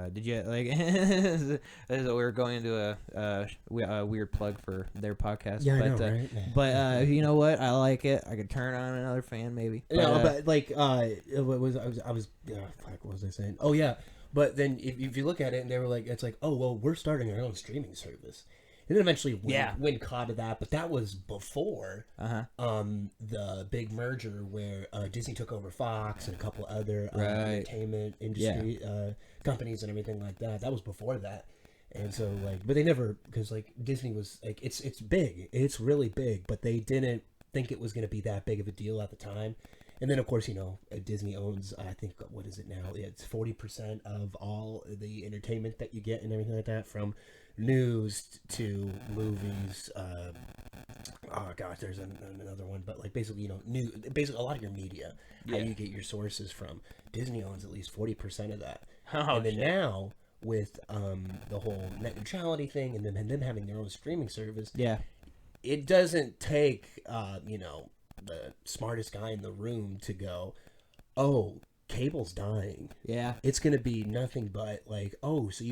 Did you like? We were going into a weird plug for their podcast. Yeah, but, I know, right? But you know what? I like it. I could turn on another fan maybe. But like, what was I saying? Oh yeah. But then if you look at it, and they were like, it's like, oh, well, we're starting our own streaming service. And then eventually Win caught to that, but that was before the big merger where Disney took over Fox and a couple other entertainment industry companies and everything like that. That was before that. And so, like, but they never, because, like, Disney was, like, it's big. It's really big, but they didn't think it was going to be that big of a deal at the time. And then, of course, Disney owns, I think, what is it now? It's 40% of all the entertainment that you get and everything like that, from news to movies. Oh, gosh, there's another one. But, like, basically, basically a lot of your media, how you get your sources from. Disney owns at least 40% of that. And then now, with the whole net neutrality thing and then them having their own streaming service, it doesn't take, the smartest guy in the room to go, oh, cable's dying. Yeah. It's going to be nothing but like, oh, so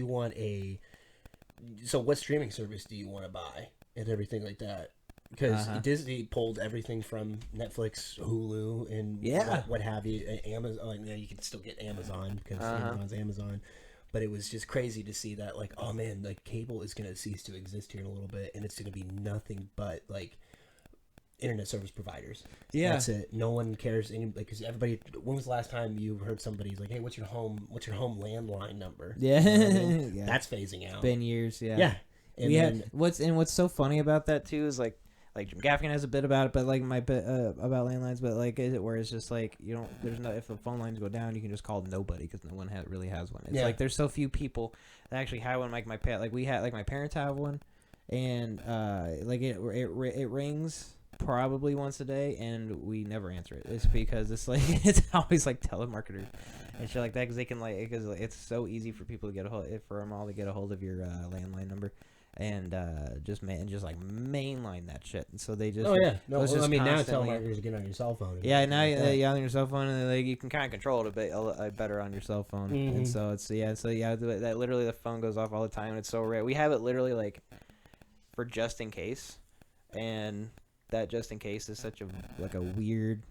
what streaming service do you want to buy? And everything like that. Because Disney pulled everything from Netflix, Hulu, and what have you. Amazon, you can still get Amazon because Amazon's Amazon. But it was just crazy to see that, like, oh man, like cable is going to cease to exist here in a little bit, and it's going to be nothing but like internet service providers. Yeah. That's it. No one cares because everybody. When was the last time you heard somebody's like, "Hey, what's your home landline number?" Yeah, You know what I mean? yeah. That's phasing out. It's been years. Yeah. Yeah. And then, what's so funny about that too is like Jim Gaffigan has a bit about it, but like my bit about landlines, but like where it's just like you don't. There's no if the phone lines go down, you can just call nobody because no one really has one. It's like there's so few people that actually have one. Like my pet, like we had, like my parents have one, and like it rings probably once a day, and we never answer it. It's because it's like it's always like telemarketers and shit like that because they can because it's so easy for people to get for them all to get a hold of your landline number. And just like mainline that shit, and so they just now telemarketers get on your cell phone. Yeah, now on your cell phone, and like you can kind of control it a bit better on your cell phone, and so that literally the phone goes off all the time. And it's so rare. We have it literally like for just in case, and that just in case is such a weird.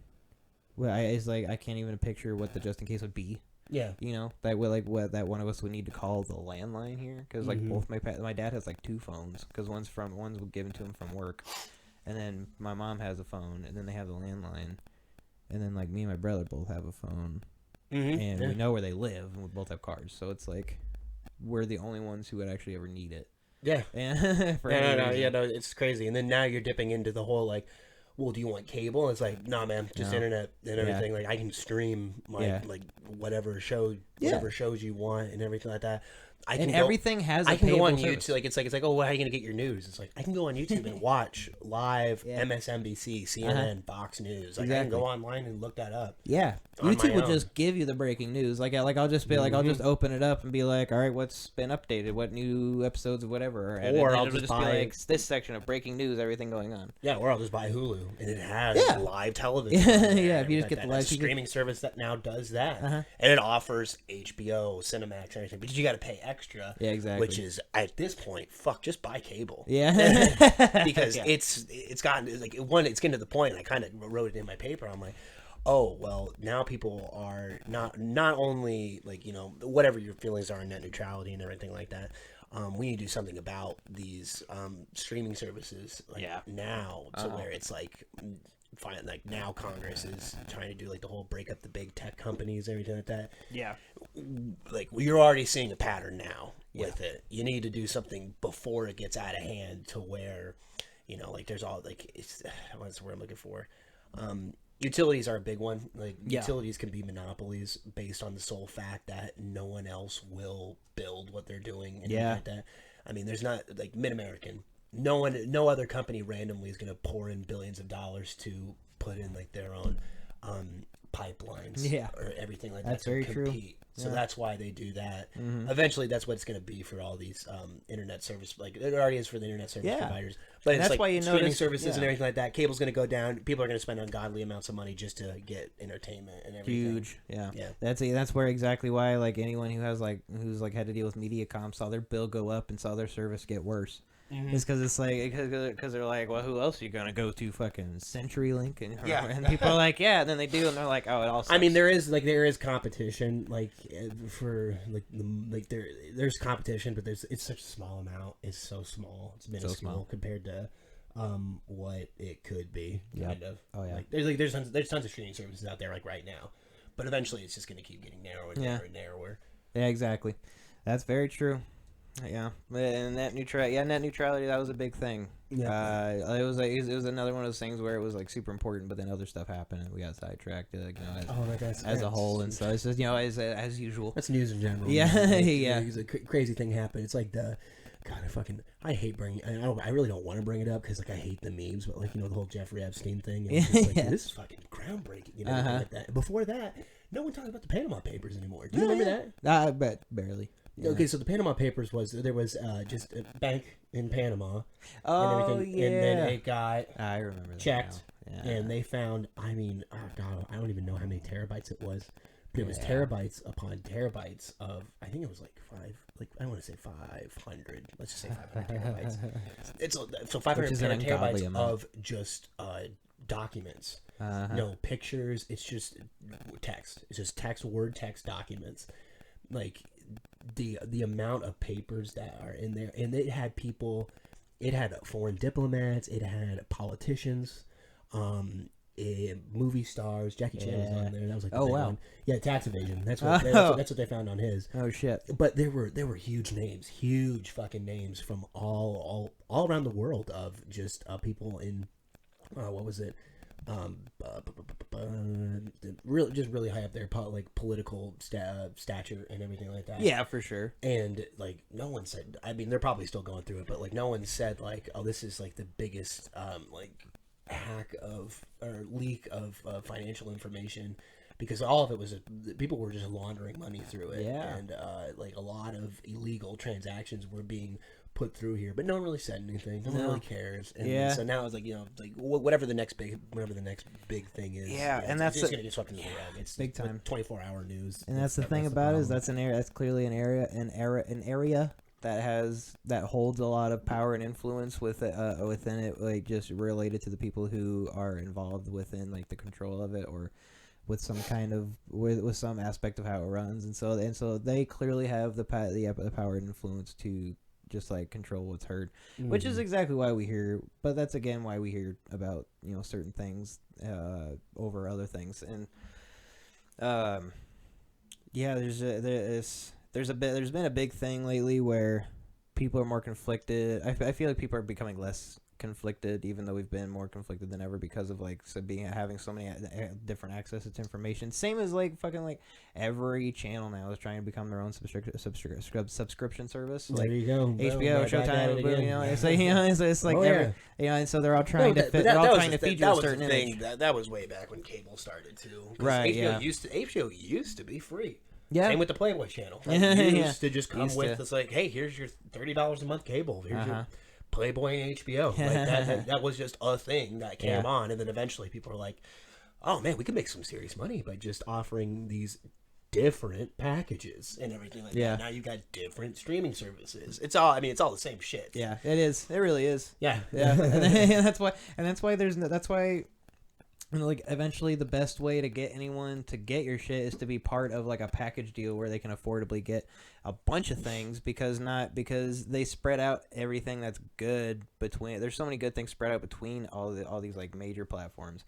Well, it's like I can't even picture what the just in case would be. Yeah, you know that that one of us would need to call the landline here because like both my dad has like 2 phones because one's given to him from work, and then my mom has a phone, and then they have the landline, and then like me and my brother both have a phone, and we know where they live, and we both have cars, so it's like we're the only ones who would actually ever need it. Yeah, no, it's crazy. And then now you're dipping into the whole like, well, do you want cable? And it's like, nah, man, just internet and everything. Like I can stream like whatever shows you want and everything like that. Everything has. I can go on YouTube. Like it's like, oh, well, how are you gonna get your news? It's like I can go on YouTube and watch live MSNBC, CNN, Fox News. Like I can go online and look that up. Yeah, YouTube will just give you the breaking news. Like I'll just be like, I'll just open it up and be like, all right, what's been updated? What new episodes of whatever? Or I'll just buy be like this section of breaking news, everything going on. Yeah, or I'll just buy Hulu and it has live television. Yeah, if you just get the live streaming service that now does that, and it offers HBO, Cinemax, and everything. But you got to pay extra. Yeah, exactly. Which is at this point, just buy cable. Yeah, because it's gotten like it's getting to the point. I kind of wrote it in my paper. I'm like, oh well, now people are not only like whatever your feelings are on net neutrality and everything like that. We need to do something about these streaming services. Now to where it's like. Now Congress is trying to do like the whole break up the big tech companies, everything like that. Yeah, like you're already seeing a pattern now with it. You need to do something before it gets out of hand to where, like there's all like what's the word I'm looking for? Utilities are a big one. Like utilities can be monopolies based on the sole fact that no one else will build what they're doing and like that. I mean, there's not like Mid-American. No other company randomly is going to pour in billions of dollars to put in like their own pipelines, or everything like that. That's very true. So that's why they do that. Eventually, that's what it's going to be for all these internet service. Like it already is for the internet service providers, but it's that's like why streaming services and everything like that. Cable's going to go down. People are going to spend ungodly amounts of money just to get entertainment and everything. Huge, yeah. That's where exactly why like anyone who's had to deal with MediaCom saw their bill go up and saw their service get worse. It's because it's like because they're like, well, who else are you gonna go to? Fucking CenturyLink and people are like, and then they do, and they're like, oh, it all sucks. I mean, there is competition for there's competition, but it's such a small amount. It's so small. It's minuscule compared to what it could be. Kind of. Oh yeah. There's tons of streaming services out there like right now, but eventually it's just gonna keep getting narrower and narrower and narrower. Yeah, exactly. That's very true. Yeah, and net neutrality, that was a big thing. Yeah, it was another one of those things where it was like super important, but then other stuff happened and we got sidetracked. As a whole, and so it's just as usual. That's news in general. Yeah, It's a crazy thing happened. It's like I hate bringing. I really don't want to bring it up because like I hate the memes, but like the whole Jeffrey Epstein thing. And it's like, this is fucking groundbreaking. Like that. Before that, no one talked about the Panama Papers anymore. Do you remember that? I bet barely. Yeah. Okay, so the Panama Papers was just a bank in Panama and everything, and then it got I remember checked, and they found. I mean, oh god, I don't even know how many terabytes it was, but it was terabytes upon terabytes of. I think it was like I want to say 500. Let's just say 500 terabytes. So 500 terabytes of just documents. No pictures. It's just text. It's just word text documents. Like the amount of papers that are in there, and it had foreign diplomats, it had politicians, movie stars. Jackie Chan was on there. That was like the Oh, big wow. one. Yeah, tax evasion. That's Oh. what they found on his. Oh shit. But there were huge names, huge fucking names from all around the world of just people in what was it? Really high up there, like political stature and everything like that. Yeah, for sure. And like no one said. I mean, they're probably still going through it, but like no one said like, oh, this is like the biggest like hack of or leak of financial information, because all of it was people were just laundering money through it. Yeah. And like a lot of illegal transactions were being put through here, but no one really said anything. No one really cares. And Yeah. so now it's like, like whatever the next big thing is. Yeah, and that's it's just gonna get swept into the rug. It's big time. 24-hour news. And that's the thing about it, is that's that's clearly an area that holds a lot of power and influence within it, like just related to the people who are involved within like the control of it, or with some kind of with some aspect of how it runs, and so they clearly have the power and influence to just like control what's heard, which is exactly why we hear. But that's again why we hear about certain things over other things, and yeah, there's been a big thing lately where people are more conflicted. I feel like people are becoming less conflicted, even though we've been more conflicted than ever because of like having so many different accesses to information. Same as like fucking like every channel now is trying to become their own subscription service. Like there you go. HBO, Showtime, it's like and so they're all trying to feature a certain image. That was way back when cable started too. Right. HBO used to be free. Yeah. Same with the Playboy channel. Like, used to just come with it's like, hey, here's your $30 a month cable. Here's your Playboy and HBO. Like that was just a thing that came on, and then eventually people were like, oh man, we can make some serious money by just offering these different packages and everything like that. Now you got different streaming services. It's all the same shit. Yeah, it is. It really is. Yeah. and that's why like eventually the best way to get anyone to get your shit is to be part of like a package deal where they can affordably get a bunch of things, because they spread out everything that's good between. There's so many good things spread out between all these like major platforms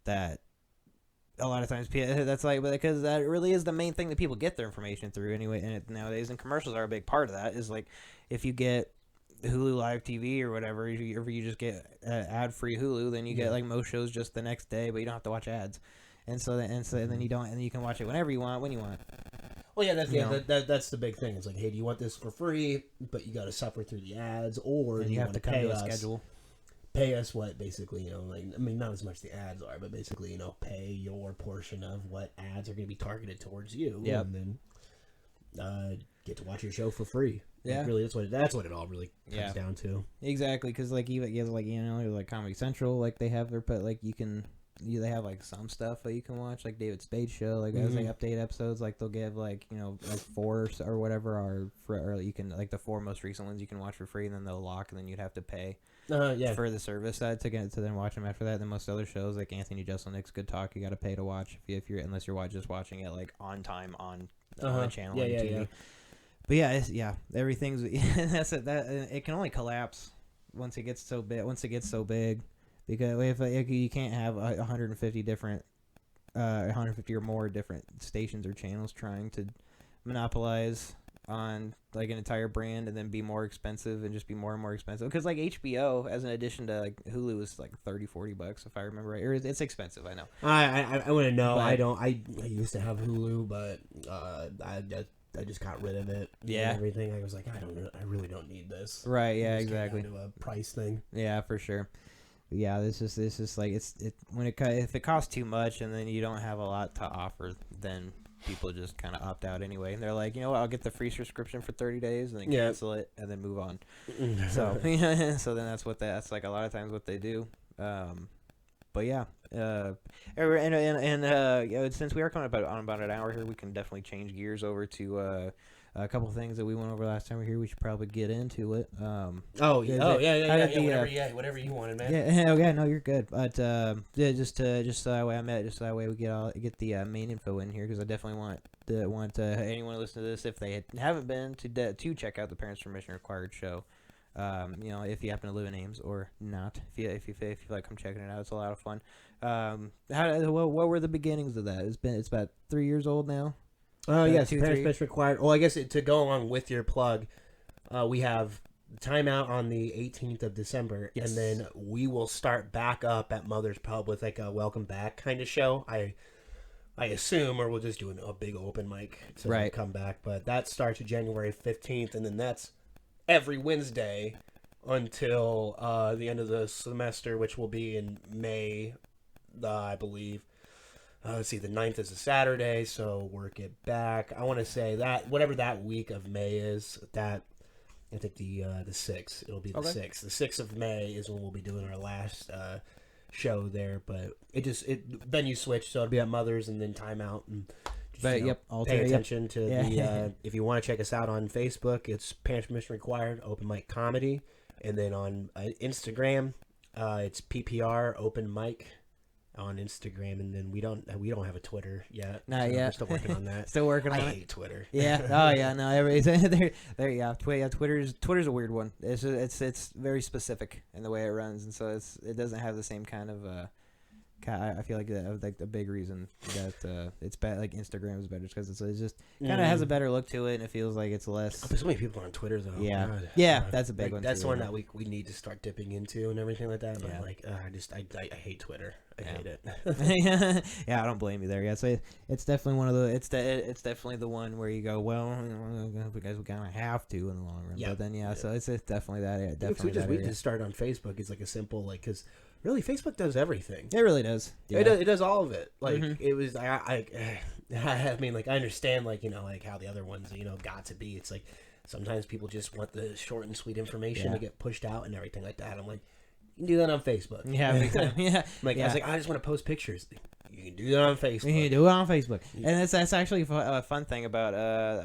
that a lot of times that's like, because that really is the main thing that people get their information through anyway. And nowadays, and commercials are a big part of that. Is like if you get Hulu Live TV or whatever, if you just get ad-free Hulu, then you get like most shows just the next day, but you don't have to watch ads, and then you don't, and you can watch it whenever you want, when you want. Well, yeah, that's the big thing. It's like, hey, do you want this for free, but you got to suffer through the ads, or do you have to come to a schedule? Pay us what basically, like, I mean, not as much the ads are, but basically, pay your portion of what ads are going to be targeted towards you, and then get to watch your show for free. Yeah, like, really, that's what it all really comes down to. Exactly, because like even like Comedy Central, like they have their, but like they have like some stuff that you can watch, like David Spade's show, like as they update episodes, like they'll give like like 4 or whatever are for, or you can like the 4 most recent ones you can watch for free, and then they'll lock, and then you'd have to pay for the service to then watch them after that. Then most other shows like Anthony Jeselnik's Good Talk, you got to pay to watch if you're unless you're just watching it like on time on the channel on TV. But everything's that's it. That it can only collapse once it gets so big. Because if you can't have 150 different, 150 or more different stations or channels trying to monopolize on like an entire brand and then be more expensive and just be more and more expensive. Because like HBO, as an addition to like Hulu, is like $30-$40 if I remember right. Or it's expensive, I know. I wouldn't know. But I don't. I used to have Hulu, but I just got rid of it. Yeah. And everything. I was like, I really don't need this. Right. Yeah. Exactly. Came down to a price thing. Yeah, for sure. Yeah, this is like if it costs too much and then you don't have a lot to offer, then people just kind of opt out anyway. And they're like, you know what, I'll get the free subscription for 30 days and then cancel it and then move on. So so then that's like a lot of times what they do. But yeah, and since we are coming on about an hour here, we can definitely change gears over to a couple things that we went over last time we were here. We should probably get into it. Whatever you wanted, man. Yeah, no, you're good. But just so that way we get the main info in here, because I definitely want anyone to listen to this if they haven't been to check out the Parents Permission Required show. if you happen to live in Ames or not, if you feel like come checking it out, it's a lot of fun. What were the beginnings of that? It's about 3 years old now. Oh yes, parents permission required. Well, I guess to go along with your plug, we have timeout on the 18th of December, and then we will start back up at Mother's Pub with like a welcome back kind of show. I assume, or we'll just do a big open mic to come back. But that starts January 15th, and then that's every Wednesday until the end of the semester, which will be in May, I believe. Let's see, the 9th is a Saturday, so work it back. I want to say that whatever that week of May is, that I think the 6th, it'll be the 6th. The 6th of May is when we'll be doing our last show there, but venue switch, so it'll be at Mother's and then timeout and pay attention to the if you want to check us out on Facebook, it's Parents Permission Required Open Mic Comedy, and then on Instagram, it's PPR Open Mic on Instagram, and then we don't have a Twitter yet. Not yet. We're still working on that. Still working on it. I hate Twitter. Yeah. Oh yeah. No. Everybody's there. Yeah. Twitter's a weird one. It's very specific in the way it runs, and so it doesn't have the same kind of. I feel like the big reason that it's bad. Like Instagram is better because it's just kind of has a better look to it, and it feels like it's less. There's so many people on Twitter though. Yeah. God. Yeah. That's a big one. That's one that we need to start dipping into and everything like that. But I hate Twitter. I hate it. Yeah, I don't blame you there. Yeah, so it's definitely one of the it's definitely the one where you go, well, because we kind of have to in the long run. But then so it's definitely that. Yeah, definitely we just start on Facebook. It's like a simple because really Facebook does everything. It really does. Yeah. It does all of it. Like it was. I mean, like I understand, like like how the other ones got to be. It's like sometimes people just want the short and sweet information to get pushed out and everything like that. I'm like. You can do that on Facebook. Yeah, big time. Yeah. I was like, I just want to post pictures. You can do that on Facebook. You can do it on Facebook. And that's actually a fun thing about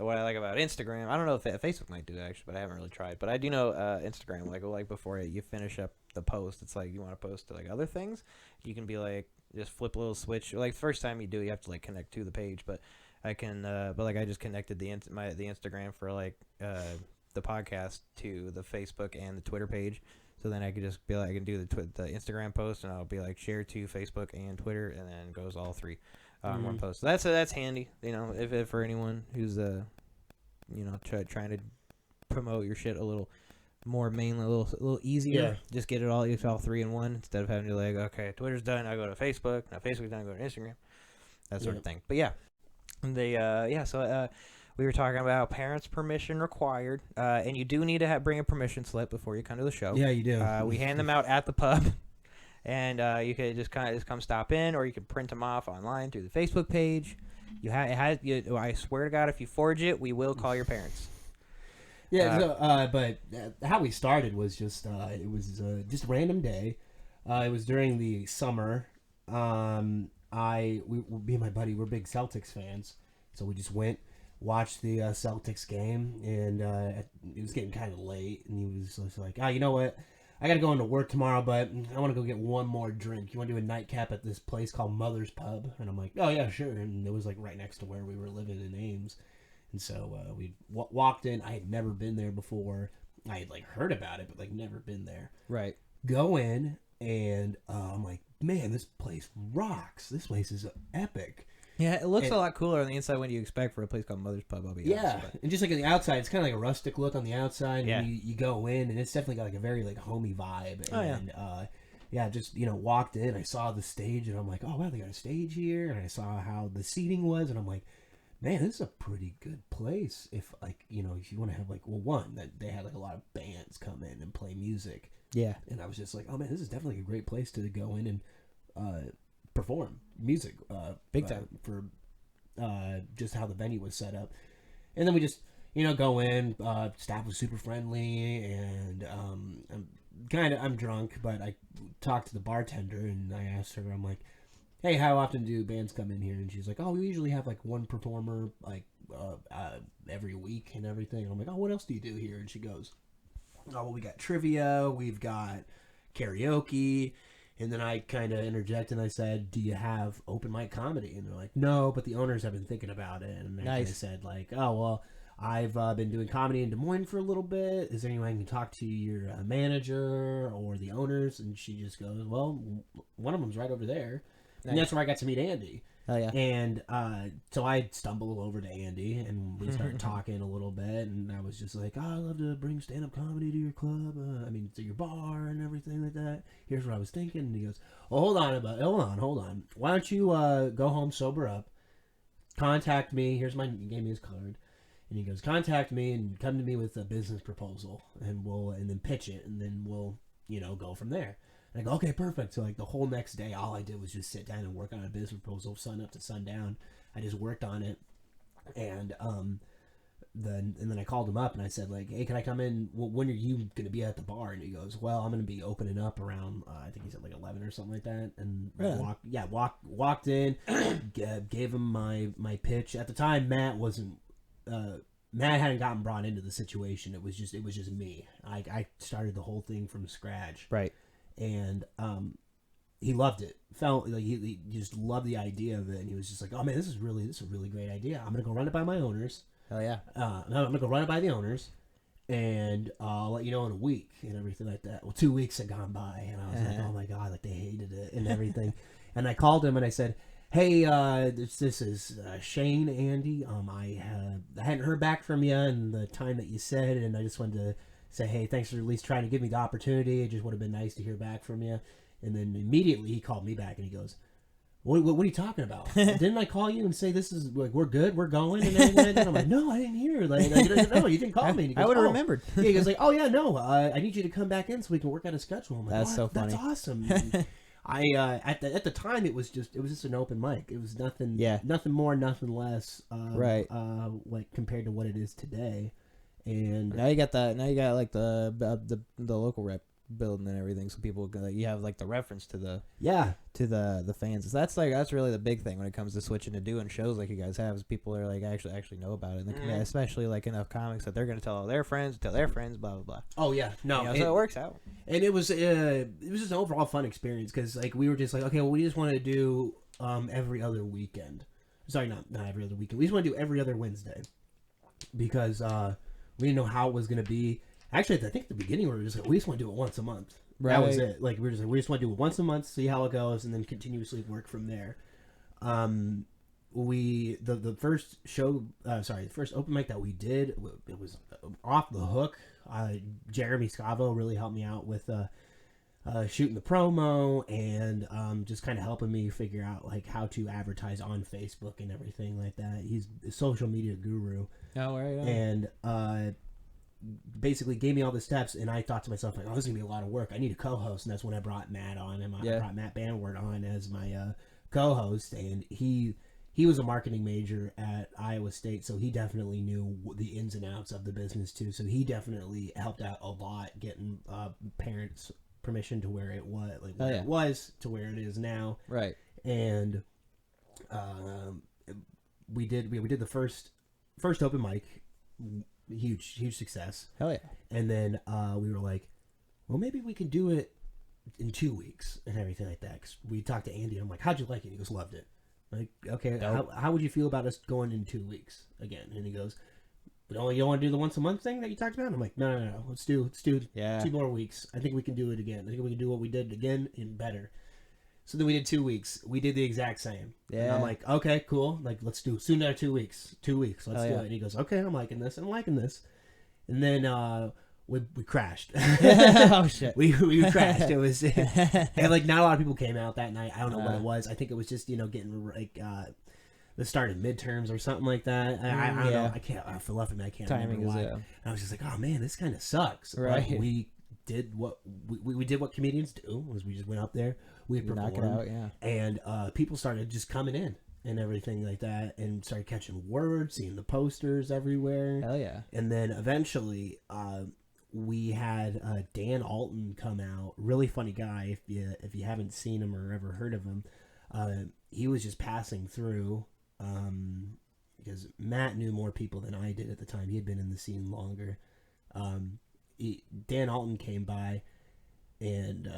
what I like about Instagram. I don't know if Facebook might do that, actually, but I haven't really tried. But I do know Instagram, like before you finish up the post, it's like you want to post to like other things. You can be like, just flip a little switch. Like first time you do, you have to like connect to the page. But I can, but like I just connected the Instagram for like the podcast to the Facebook and the Twitter page. So then I could just be like, I can do the Instagram post, and I'll be like, share to Facebook and Twitter, and then it goes all three on one post. So that's handy, if for anyone who's trying to promote your shit a little more mainly, a little easier. Yeah. Just get it all three in one instead of having to like, okay, Twitter's done, I go to Facebook. Now Facebook's done, I go to Instagram. That sort of thing. But yeah, so. We were talking about parents' permission required, and you do need to bring a permission slip before you come to the show. Yeah, you do. We hand them out at the pub, and you could just come stop in, or you could print them off online through the Facebook page. I swear to God, if you forge it, we will call your parents. Yeah, but how we started was just it was just a random day. It was during the summer. Me and my buddy, we're big Celtics fans, so we just went. Watched the Celtics game, and it was getting kind of late, and he was just like, you know what, I gotta go into work tomorrow, but I want to go get one more drink. You want to do a nightcap at this place called Mother's Pub? And I'm like, oh yeah, sure. And it was like right next to where we were living in Ames, and so we walked in. I had never been there before. I had like heard about it, but like never been there. Right. Go in, and I'm like, man, this place rocks. This place is epic. Yeah, it looks a lot cooler on the inside when you expect for a place called Mother's Pub. I'll be honest, and just like on the outside, it's kind of like a rustic look on the outside. Yeah, and you go in, and it's definitely got like a very like homey vibe. And, just walked in. I saw the stage, and I'm like, oh wow, they got a stage here. And I saw how the seating was, and I'm like, man, this is a pretty good place. If like if you want to have like one that they had like a lot of bands come in and play music. Yeah, and I was just like, oh man, this is definitely a great place to go in and perform music big time for just how the venue was set up. And then we just go in, staff was super friendly, and I'm drunk, but I talked to the bartender and I asked her, I'm like, hey, how often do bands come in here? And she's like, oh, we usually have like one performer like every week and everything. And I'm like, oh, what else do you do here? And she goes, oh, well, we got trivia, we've got karaoke. And then I kind of interjected and I said, do you have open mic comedy? And they're like, no, but the owners have been thinking about it. And I said like, oh, well, I've been doing comedy in Des Moines for a little bit. Is there anyone I can talk to your manager or the owners? And she just goes, well, one of them's right over there. Nice. And that's where I got to meet Andy. Oh, yeah. And so I stumbled over to Andy, and we started talking a little bit, and I was just like, I'd love to bring stand-up comedy to your club, to your bar and everything like that. Here's what I was thinking. And he goes, well, hold on. Why don't you go home, sober up, contact me. He gave me his card. And he goes, contact me and come to me with a business proposal, and then pitch it, and then we'll, go from there. And I go, okay, perfect. So like the whole next day, all I did was just sit down and work on a business proposal, sun up to sundown. I just worked on it, and then I called him up and I said like, hey, can I come in? When are you going to be at the bar? And he goes, well, I'm going to be opening up around I think he said like 11 or something like that. And walked in, gave him my pitch. At the time, Matt hadn't gotten brought into the situation. It was just me. I started the whole thing from scratch. Right. And he loved it. Felt like he just loved the idea of it, and he was just like, "Oh man, this is a really great idea. I'm gonna go run it by my owners. Hell yeah! I'm gonna go run it by the owners, and I'll let you know in a week and everything like that." Well, 2 weeks had gone by, and I was like, "Oh my god!" Like they hated it and everything. And I called him and I said, "Hey, this is Shane, Andy. I hadn't heard back from you in the time that you said, and I just wanted to say, hey, thanks for at least trying to give me the opportunity. It just would have been nice to hear back from you." And then immediately he called me back and he goes, what are you talking about? Didn't I call you and say this is like we're good, we're going, and everything? And I'm like, no, I didn't hear. Like, no, you didn't call me. And he goes, I would have remembered. Yeah, he goes like, oh yeah, no, I need you to come back in so we can work out a schedule. I'm like, that's so funny. That's awesome. I at the time it was just an open mic. It was nothing more, nothing less. Right. Like compared to what it is today. And now you got like the local rep building and everything, so people you have like the reference to the fans. So that's really the big thing when it comes to switching to doing shows like you guys have, is people are like actually know about it, and especially like enough comics that they're going to tell all their friends, blah blah blah. Oh yeah, no, so it works out. And it was just an overall fun experience, because like we were just like, okay, well, we just want to do every other weekend. Sorry, not every other weekend. We just want to do every other Wednesday, because we didn't know how it was going to be. Actually, I think at the beginning we were just like, we just want to do it once a month. Right. That was it. Like we just want to do it once a month, see how it goes, and then continuously work from there. The first show, the first open mic that we did, it was off the hook. Jeremy Scavo really helped me out with shooting the promo and just kind of helping me figure out like how to advertise on Facebook and everything like that. He's a social media guru. Oh, right. And basically gave me all the steps, and I thought to myself, like, oh, this is gonna be a lot of work. I need a co-host, and that's when I brought Matt on, and I brought Matt Banward on as my co-host, and he was a marketing major at Iowa State, so he definitely knew the ins and outs of the business too. So he definitely helped out a lot getting parents' permission to where it was, like where it was to where it is now. Right. And we did the first open mic. Huge success. Hell yeah. And then we were like, well, maybe we can do it in 2 weeks and everything like that. Cause we talked to Andy, and I'm like, how'd you like it? He goes, loved it. Like, okay, how would you feel about us going in 2 weeks again? And he goes, but only you don't want to do the once a month thing that you talked about? And I'm like, no. Let's do 2 more weeks. I think we can do it again. I think we can do what we did again and better. So then we did 2 weeks. We did the exact same. Yeah. And I'm like, okay, cool. Like, let's do soon another 2 weeks. 2 weeks. Let's do it. And he goes, okay, I'm liking this. And then we crashed. Oh shit. We crashed. It was and like not a lot of people came out that night. I don't know what it was. I think it was just getting like the start of midterms or something like that. I don't know. I can't. For love of me, I can't remember why. And I was just like, oh man, this kind of sucks. Right. But we did what we did what comedians do, was we just went up there, we performed, knock it out, and people started just coming in and everything like that, and started catching word, seeing the posters everywhere. Hell yeah. And then eventually we had Dan Alton come out. Really funny guy. If you haven't seen him or ever heard of him, he was just passing through because Matt knew more people than I did at the time. He had been in the scene longer. Dan Alton came by, and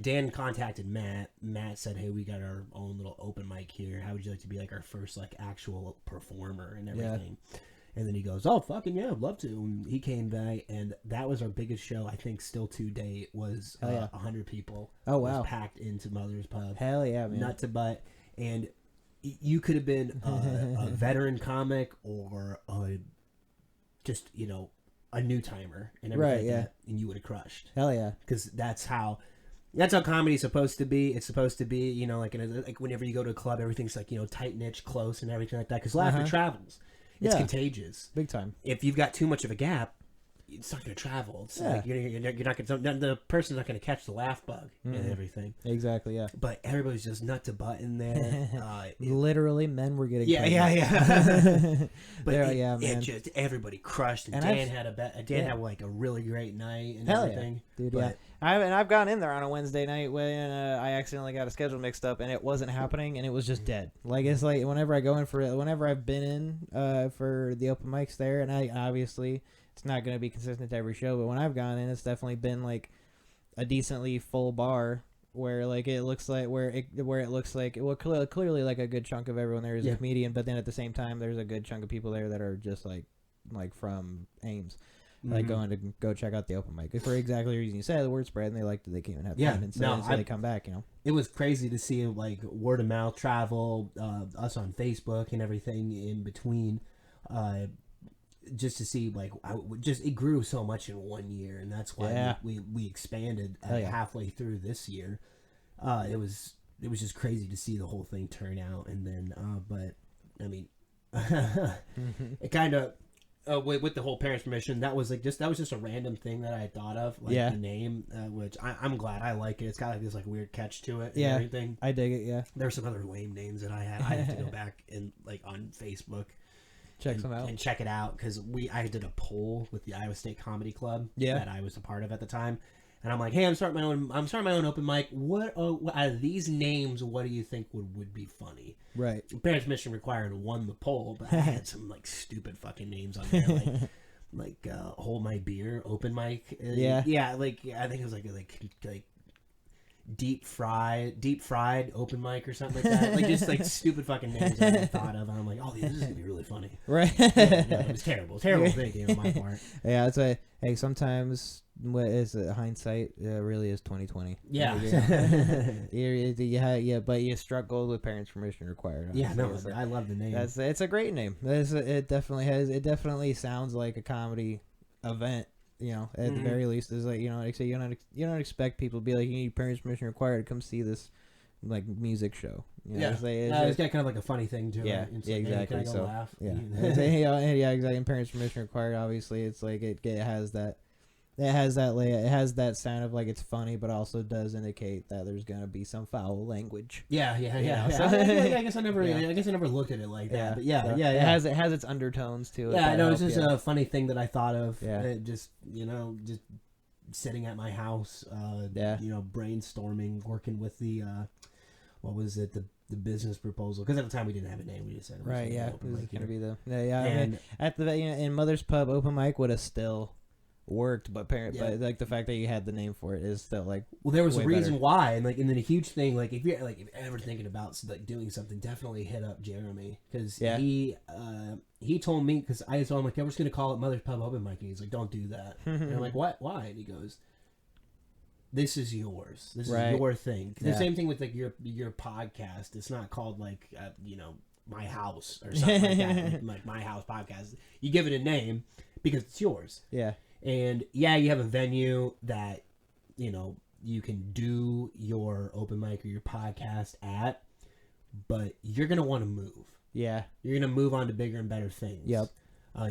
Dan contacted Matt. Matt said, hey, we got our own little open mic here. How would you like to be like our first like actual performer and everything? And then he goes, "Oh, fucking yeah, I'd love to." And he came by, and that was our biggest show, I think, still to date, was 100 people. Oh, wow. Was packed into Mother's Pub. Hell yeah, man. Nut to butt. And you could have been a veteran comic or just, a new timer and everything like that, and you would have crushed. Hell yeah. Because that's how comedy's supposed to be. It's supposed to be, like whenever you go to a club, everything's like, tight niche, close, and everything like that. Because laughter travels. It's contagious. Big time. If you've got too much of a gap, it's not going to travel. It's like you're not going to. The person's not going to catch the laugh bug and everything. Exactly. Yeah. But everybody's just nut to butt in there. Literally, men were getting. Yeah. But man. it just everybody crushed, and Dan had like a really great night and everything. Dude. But, I've gone in there on a Wednesday night when I accidentally got a schedule mixed up and it wasn't happening and it was just dead. Like it's like whenever I've been in for the open mics there, and I obviously it's not going to be consistent to every show, but when I've gone in, it's definitely been like a decently full bar where like it looks like clearly like a good chunk of everyone there is a comedian, but then at the same time there's a good chunk of people there that are just like from Ames. Like going to go check out the open mic for exactly the reason you said. The word spread, and they liked that they came and had fun, and so they come back. It was crazy to see like word of mouth travel, us on Facebook and everything in between, just to see like it grew so much in 1 year, and that's why we expanded halfway through this year. It was just crazy to see the whole thing turn out, and then but I mean, it kind of. With the whole parents' permission, that was just a random thing that I had thought of, like the name, which I'm glad I like it. It's got like this like weird catch to it and everything. I dig it. Yeah, there's some other lame names that I had. I have to go back and like on Facebook, check them out and check it out because I did a poll with the Iowa State Comedy Club that I was a part of at the time. And I'm like, hey, I'm starting my own open mic. What out of these names, what do you think would be funny? Right. Parents' Mission Required won the poll, but I had some like stupid fucking names on there, like Hold My Beer open mic. Like I think it was like deep fried open mic or something like that. Like just like stupid fucking names that I thought of, and I'm like, oh, this is gonna be really funny. Right. It was terrible thinking on my part. Yeah, it's a hey. Sometimes what is it? Hindsight really is 2020. Yeah. But you struck gold with Parents' Permission Required. Honestly. I love the name. It's a great name. It definitely sounds like a comedy event. At the very least, is like you don't expect people to be like, you need Parents' Permission Required to come see this like music show. It's got kind of like a funny thing to it. Yeah, exactly. Hey, so laugh? Exactly. And Parents' Permission Required. Obviously, it's like it has that. It has that sound of like it's funny, but also does indicate that there's gonna be some foul language. Yeah. So, I guess I never looked at it like that. But It has its undertones to it. Yeah, I know. It's just a funny thing that I thought of. Yeah. Just sitting at my house. Brainstorming, working with the what was it, the business proposal, because at the time we didn't have a name. We just said it was it was gonna be and at the in Mother's Pub open mic would have still worked, but like the fact that you had the name for it is still like, well, there was a reason why, and then a huge thing, like if you're ever thinking about like doing something, definitely hit up Jeremy, because he told me, because I told him like, we're just gonna call it Mother's Pub Open Mic, and he's like, don't do that. And I'm like, what? Why? And he goes, this is yours. This is your thing. The same thing with like your podcast. It's not called like My House or something like that. Like My House Podcast. You give it a name because it's yours. Yeah. And you have a venue that, you can do your open mic or your podcast at, but you're going to want to move. Yeah. You're going to move on to bigger and better things. Yep.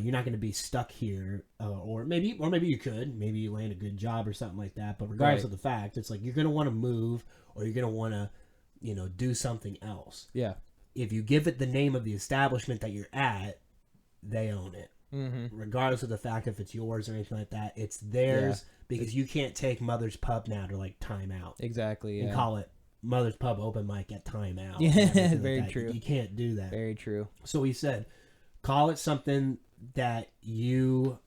You're not going to be stuck here, or maybe you could. Maybe you land a good job or something like that. But regardless of the fact, it's like you're going to want to move, or you're going to want to, do something else. Yeah. If you give it the name of the establishment that you're at, they own it. Mm-hmm. Regardless of the fact if it's yours or anything like that, it's theirs, because you can't take Mother's Pub now to like time out. Exactly. Yeah. And call it Mother's Pub Open Mic at time out. Yeah, very true. You can't do that. Very true. So he said, call it something that you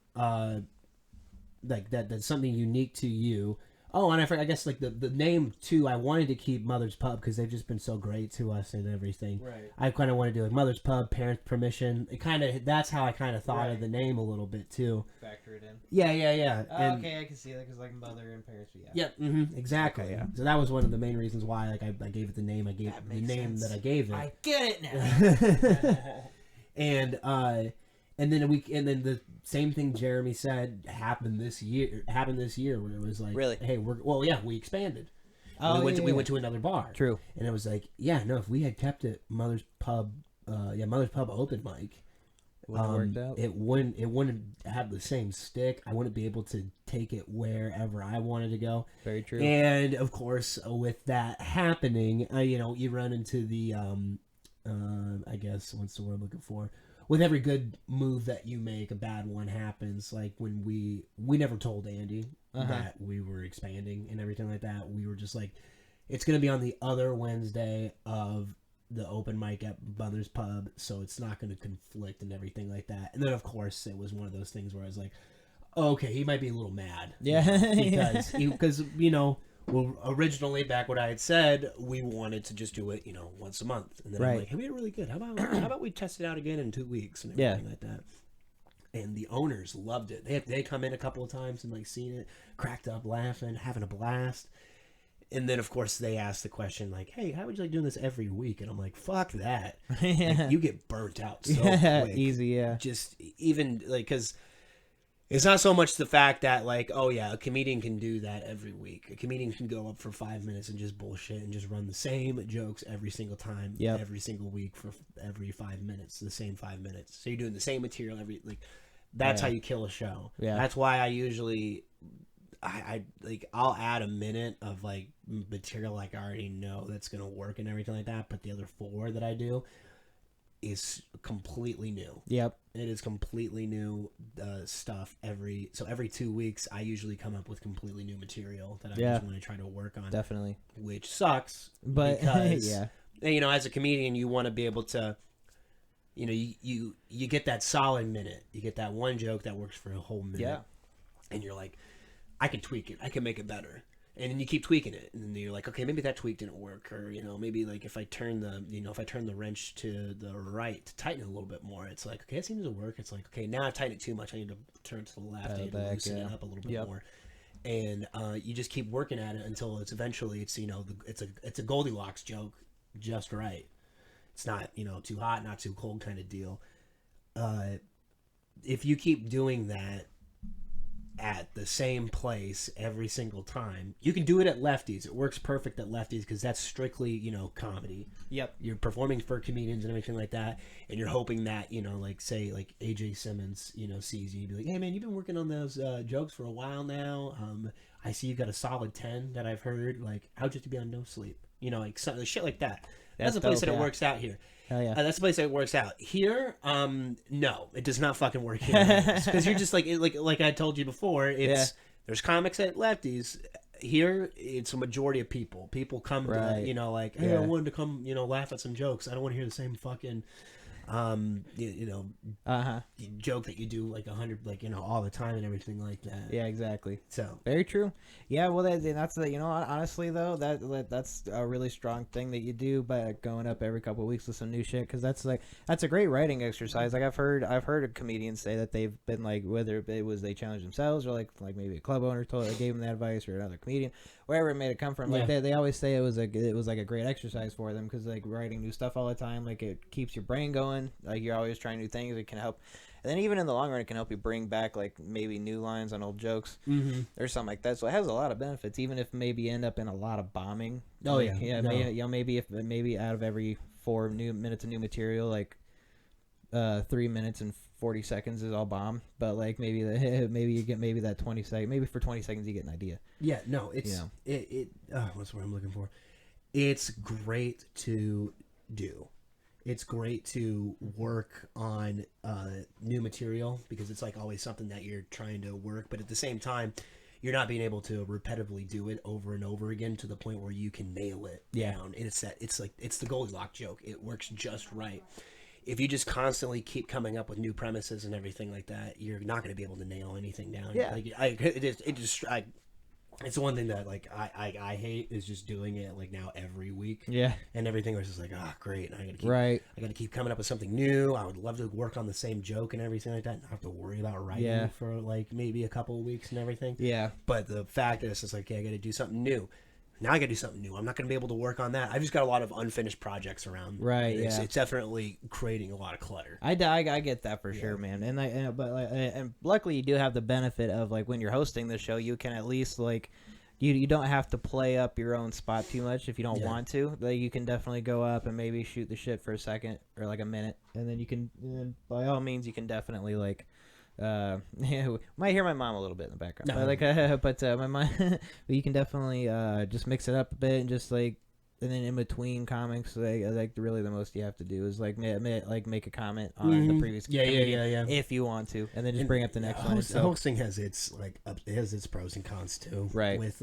that's something unique to you. Oh, and I guess like the name too. I wanted to keep Mother's Pub because they've just been so great to us and everything. Right. I kind of want to do like Mother's Pub, Parents Permission. It kind of that's how I kind of thought Right. of the name a little bit too. Factor it in. Yeah. Okay, I can see that because like mother and parents. Yeah. Exactly. Okay, yeah. So that was one of the main reasons why like I gave it the name I gave That the makes name sense. that I gave it. I get it now. And then the same thing Jeremy said happened this year where it was like, Really? hey, we expanded. Oh, We went to another bar. True. And it was like, yeah, no, if we had kept it Mother's Pub open mic, Worked out. it wouldn't have the same stick. I wouldn't be able to take it wherever I wanted to go. Very true. And of course, with that happening, you run into the I guess what's the word I'm looking for? With every good move that you make, a bad one happens. Like when we never told Andy that we were expanding and everything like that. We were just like, it's going to be on the other Wednesday of the open mic at Mother's Pub, so it's not going to conflict and everything like that. And then, of course, it was one of those things where I was like, oh, okay, he might be a little mad. Yeah. Because well, originally, back what I had said, we wanted to just do it, once a month. And then I'm like, hey, we did really good. How about we test it out again in 2 weeks and everything like that? And the owners loved it. They come in a couple of times and like seen it, cracked up, laughing, having a blast. And then, of course, they asked the question like, hey, how would you like doing this every week? And I'm like, fuck that. Like, you get burnt out so quick. Easy, yeah. Just even like, because it's not so much the fact that like, oh yeah, a comedian can do that every week. A comedian can go up for 5 minutes and just bullshit and just run the same jokes every single time, every single week for every 5 minutes, the same 5 minutes. So you're doing the same material that's how you kill a show. Yeah. That's why I usually I'll add a minute of like material like I already know that's gonna work and everything like that, but the other 4 that I do is completely new. Yep. It is completely new stuff every 2 weeks. I usually come up with completely new material that I just want to try to work on. Definitely. Which sucks, but because as a comedian, you want to be able to, you get that solid minute. You get that one joke that works for a whole minute. Yeah. And you're like, I can tweak it. I can make it better. And then you keep tweaking it, and then you're like, okay, maybe that tweak didn't work, or maybe like if I turn the wrench to the right to tighten it a little bit more, it's like, okay, it seems to work. It's like, okay, now I've tightened it too much. I need to turn it to the left. I need to loosen it up a little bit more, and you just keep working at it until it's eventually it's a Goldilocks joke, just right. It's not too hot, not too cold kind of deal. If you keep doing that at the same place every single time, you can do it at Lefties. It works perfect at Lefties because that's strictly comedy. Yep. You're performing for comedians and everything like that, and you're hoping that like say like AJ Simmons sees you, be like, hey man, you've been working on those jokes for a while now. I see you've got a solid 10 that I've heard. Like, how'd you be on No Sleep? Like some shit like that. That's the place that it works out here. Hell yeah. That's the place that it works out. Here, no, it does not fucking work here. Because you're just like I told you before, there's comics at Lefties. Here, it's a majority of people. People come to, like, hey, I wanted to come, laugh at some jokes. I don't want to hear the same fucking, joke that you do like 100, all the time and everything like that. Yeah, exactly. So very true. Yeah, well, that's the honestly though, that's a really strong thing that you do by going up every couple of weeks with some new shit, because that's a great writing exercise. Like I've heard comedians say that they've been like, whether it was they challenged themselves or like maybe a club owner gave them that advice, or another comedian, wherever it made it come from. Like they always say it was like a great exercise for them, because like writing new stuff all the time, like it keeps your brain going. Like you're always trying new things. It can help, and then even in the long run, it can help you bring back like maybe new lines on old jokes or something like that. So it has a lot of benefits, even if maybe you end up in a lot of bombing. Oh like, maybe out of every 4 new minutes of new material, like 3 minutes and 40 seconds is all bomb, but like maybe you get that 20 second, maybe for 20 seconds you get an idea. Yeah, no, it's what's what I'm looking for. It's great to do. It's great to work on new material, because it's like always something that you're trying to work, but at the same time, you're not being able to repetitively do it over and over again to the point where you can nail it down. And it's the Goldilocks joke. It works just right. If you just constantly keep coming up with new premises and everything like that, you're not going to be able to nail anything down. Yeah. Like, It's the one thing that like I hate is just doing it like now every week. Yeah. And everything was just like, oh great, I gotta keep Right. I gotta keep coming up with something new. I would love to work on the same joke and everything like that, and not have to worry about writing for like maybe a couple of weeks and everything. Yeah. But the fact is, it's like, okay, I gotta do something new. Now I gotta do something new. I'm not gonna be able to work on that. I've just got a lot of unfinished projects around. Right. It's definitely creating a lot of clutter. I get that for sure, man. And luckily you do have the benefit of like when you're hosting the show, you can at least like you don't have to play up your own spot too much if you don't want to. Like you can definitely go up and maybe shoot the shit for a second or like a minute, and then you can by all means you can definitely like. Might hear my mom a little bit in the background, but my mom. But you can definitely just mix it up a bit and just like, and then in between comics, like really the most you have to do is like make a comment on the previous comedian if you want to, and then just bring up the next one. So hosting has its pros and cons too. Right. With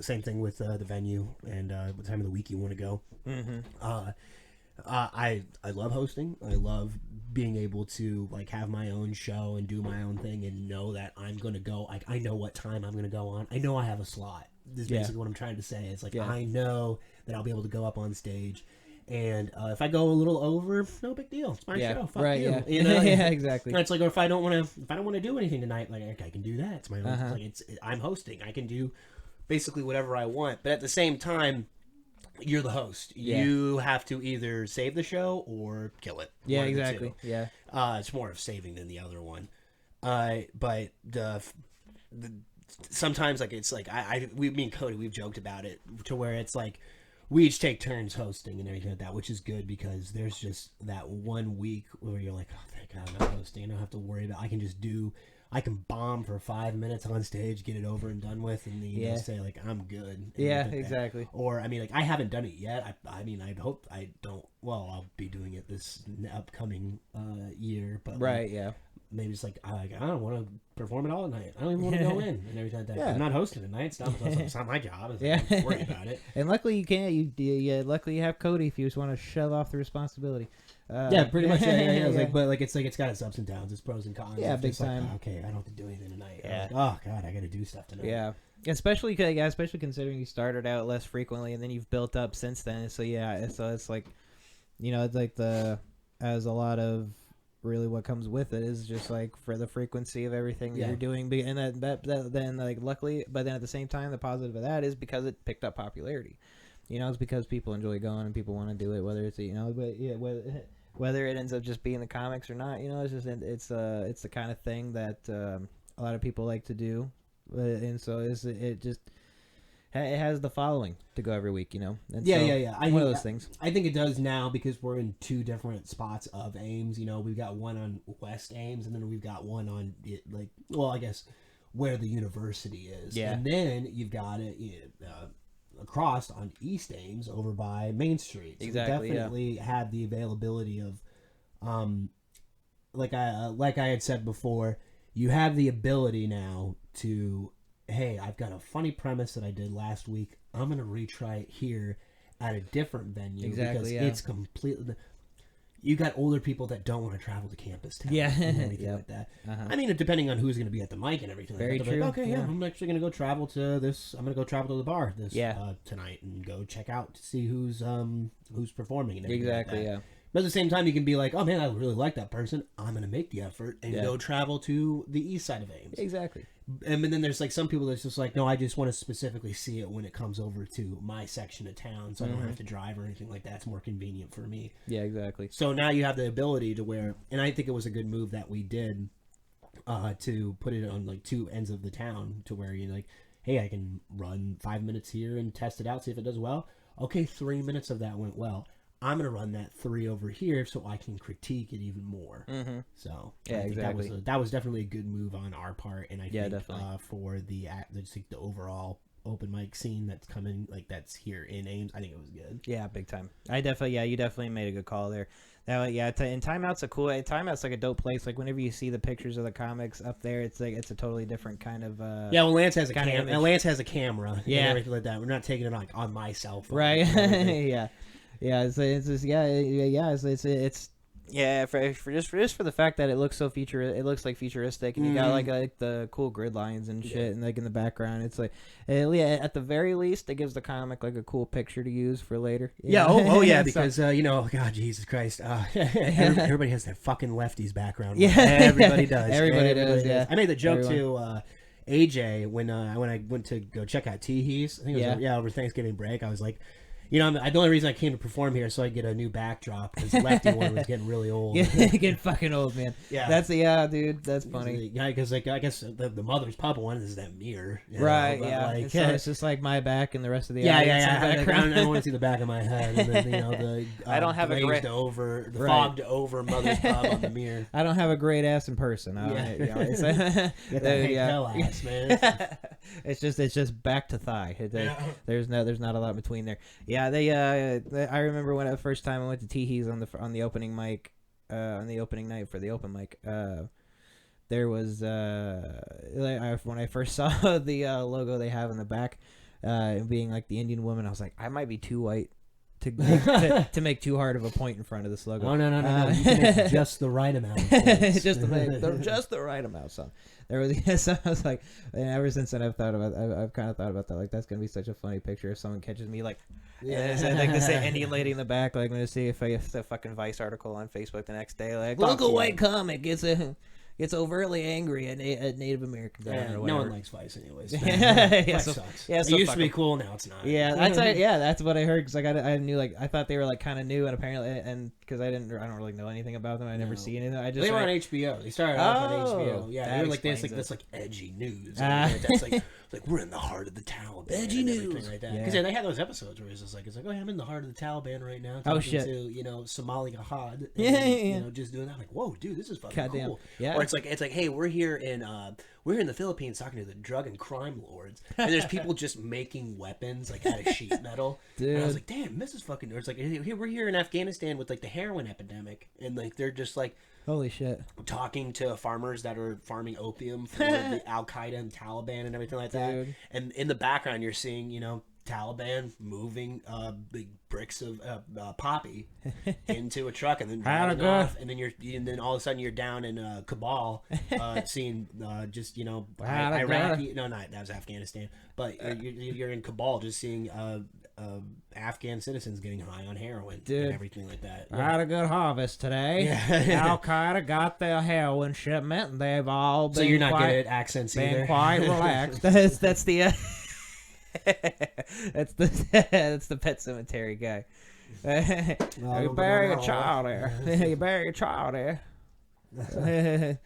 same thing with the venue and what time of the week you want to go. Mm-hmm. I love hosting. I love being able to like have my own show and do my own thing and know that I'm gonna go. I know what time I'm gonna go on. I know I have a slot. This is basically what I'm trying to say. It's like I know that I'll be able to go up on stage, and if I go a little over, no big deal. It's my show. Fuck you. Yeah. You know? Yeah, exactly. It's like, or if I don't want to do anything tonight, like I can do that. It's my own. It's like I'm hosting. I can do basically whatever I want. But at the same time, you're the host. You have to either save the show or kill it. Yeah, exactly. Yeah. It's more of saving than the other one. But the sometimes like it's like me and Cody, we've joked about it to where it's like we each take turns hosting and everything like that, which is good because there's just that 1 week where you're like, oh thank God I'm not hosting. I don't have to worry about. I can bomb for 5 minutes on stage, get it over and done with, and then say like I'm good. Yeah, exactly. Or I mean, like I haven't done it yet. I mean, I hope I don't. Well, I'll be doing it this upcoming year, but maybe it's like I don't want to perform it all night. I don't even want to go in and everything like that. Yeah. I'm not hosting tonight. It's not my job. I'm not worried about it. And luckily you can't. Luckily you have Cody if you just want to shove off the responsibility. Pretty much. Yeah. Like, but like it's got its ups and downs, its pros and cons. Yeah, it's big time. Like, okay, I don't have to do anything tonight. Yeah. Like, oh God, I got to do stuff tonight. Yeah. Especially considering you started out less frequently and then you've built up since then. So it's like, it's like as a lot of really what comes with it is just like for the frequency of everything that you're doing, and that then like luckily, but then at the same time the positive of that is because it picked up popularity. It's because people enjoy going and people want to do it, whether it's whether it ends up just being the comics or not. It's just it's the kind of thing that a lot of people like to do, and so it has the following to go every week, And one of those things. I think it does now because we're in two different spots of Ames. We've got one on West Ames, and then we've got one on I guess where the university is. Yeah. And then you've got it across on East Ames over by Main Street. So exactly. We definitely had the availability of, like I had said before, you have the ability now to. Hey, I've got a funny premise that I did last week. I'm going to retry it here at a different venue because it's completely... You got older people that don't want to travel to campus town and everything like that. I mean, depending on who's going to be at the mic and everything Very like that. true. Like, okay, I'm actually going to go travel to this. I'm going to go travel to the bar tonight and go check out to see who's performing and everything like that. But at the same time, you can be like, oh man, I really like that person. I'm going to make the effort and go travel to the east side of Ames. Exactly. And then there's like some people that's just like, no, I just want to specifically see it when it comes over to my section of town, so I don't have to drive or anything like that. It's more convenient for me. Yeah, exactly. So now you have the ability to where, and I think it was a good move that we did to put it on like two ends of the town to where you're like, hey, I can run 5 minutes here and test it out, see if it does well. Okay, 3 minutes of that went well. I'm going to run that 3 over here so I can critique it even more. Mm-hmm. So yeah, exactly. That was definitely a good move on our part, and I think for the overall open mic scene that's coming, like that's here in Ames, I think it was good. Yeah, big time. You definitely made a good call there. And Timeout's Timeout's like a dope place. Like whenever you see the pictures of the comics up there, it's like it's a totally different kind of. Lance has a camera. Lance has a camera. Yeah, and everything like that. We're not taking it on my cell phone. Right. Yeah. Yeah, it's Yeah, for just for the fact that it looks so it looks like futuristic, and you got like the cool grid lines and shit, and like in the background, it's like, yeah, at the very least, it gives the comic like a cool picture to use for later. Yeah, oh yeah, because God, Jesus Christ, everybody has that fucking lefties background. Yeah, everybody does. Everybody does. Yeah, I made the joke to AJ when I went to go check out Teehees. I think it was over Thanksgiving break. I was like, the only reason I came to perform here is so I get a new backdrop because the lefty one was getting really old. Yeah, getting fucking old, man. Yeah, dude, that's funny. Yeah, because like I guess the mother's pub one is that mirror, right? Yeah, like, so it's just like my back and the rest of the audience. I want to see the back of my head, and then the I don't have fogged over mother's pub on the mirror. I don't have a great ass in person. It's hell ass, man. It's just back to thigh. There's not a lot between there. Yeah, I remember when the first time I went to Teehees on the opening mic, on the opening night for the open mic. There was when I first saw the logo they have in the back, being like the Indian woman, I was like, I might be too white to make too hard of a point in front of this logo. Oh no! You can make just the right amount. just the right amount, son. There was so I was like, and ever since then I've kind of thought about that. Like that's gonna be such a funny picture if someone catches me like, like this Indian lady in the back. Like I'm gonna see if I get a fucking Vice article on Facebook the next day. Like local white comic gets overtly angry at Native Americans. No one likes Vice anyways. Vice sucks. Yeah, it used to be cool. Now it's not. Yeah, that's what I heard because like I knew I thought they were like kind of new, and apparently and because I don't really know anything about them. I never see anything. They were on HBO. They started off on HBO. Yeah, they were like this like edgy news. That's like we're in the heart of the Taliban. Edgy news, like that. Because they had those episodes where it's like oh, I'm in the heart of the Taliban right now. Talking to Somali Ahad. Just doing that. Like whoa, dude, this is fucking cool. Yeah. Or it's like hey, we're here in the Philippines talking to the drug and crime lords, and there's people just making weapons like out of sheet metal. Dude. And I was like, damn, this is fucking. Or it's like we're here in Afghanistan with like the heroin epidemic, and like they're just like. Holy shit. Talking to farmers that are farming opium for the Al Qaeda and Taliban and everything like that. And in the background, you're seeing, Taliban moving big bricks of poppy into a truck and then driving off. And then all of a sudden you're down in Kabul, seeing just Iraqi. No, not that was Afghanistan. But you're in Kabul, just seeing Afghan citizens getting high on heroin and everything like that. I had a good harvest today. Al Qaeda got their heroin shipment, and they've all been. So you're not good at accents either. Been quite relaxed. That's the. That's the Pet Cemetery guy. You bury a child there. You bury a child there.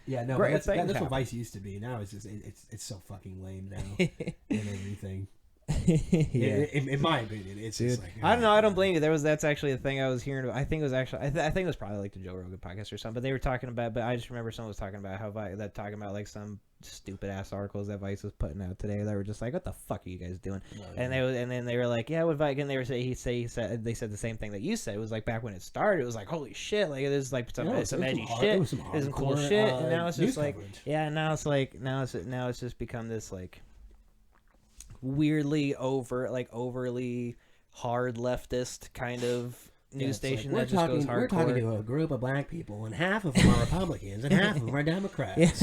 Yeah, no, that's what Vice used to be. Now it's just it's so fucking lame now and everything. In my opinion, it's just like I don't know. I don't blame you. That's actually the thing I was hearing. I think it was actually. I think it was probably like the Joe Rogan podcast or something. But they were talking about. But I just remember someone was talking about how talking about like some stupid ass articles that Vice was putting out today. They were just like, "What the fuck are you guys doing?" And then they were like, "Yeah, what Vice?" And they were they said the same thing that you said. It was like back when it started. It was like, "Holy shit!" Like this is like some edgy shit, some cool shit. And now it's just like, now it's just become this like. Weirdly overly hard leftist kind of news station that just goes hardcore. We're talking to a group of black people, and half of them are Republicans, and half of them are Democrats.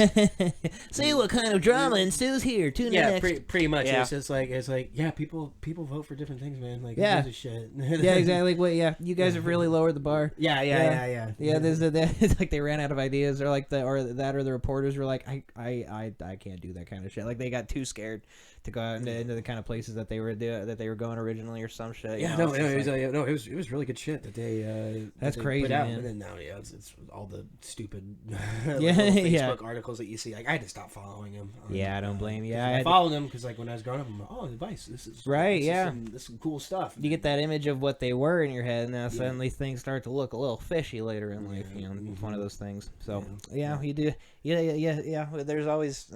See what kind of drama ensues here. Tune in next. Pretty much. Yeah. It's like people vote for different things, man. Like, who gives a shit? Yeah, exactly. Like, you guys have really lowered the bar. Yeah. It's like they ran out of ideas, or like the reporters were like, I can't do that kind of shit. Like they got too scared to go out into the kind of places that they were going originally or some shit. It was really good shit that they that's crazy, put out. man. And then now it's all the stupid Facebook articles that you see. Like I had to stop following them. I don't blame you. I followed them because like when I was growing up, I'm like, oh, Vice, this is right. This is some cool stuff. You get that image of what they were in your head, and now suddenly things start to look a little fishy later in life. It's one of those things. So you do. Yeah. There's always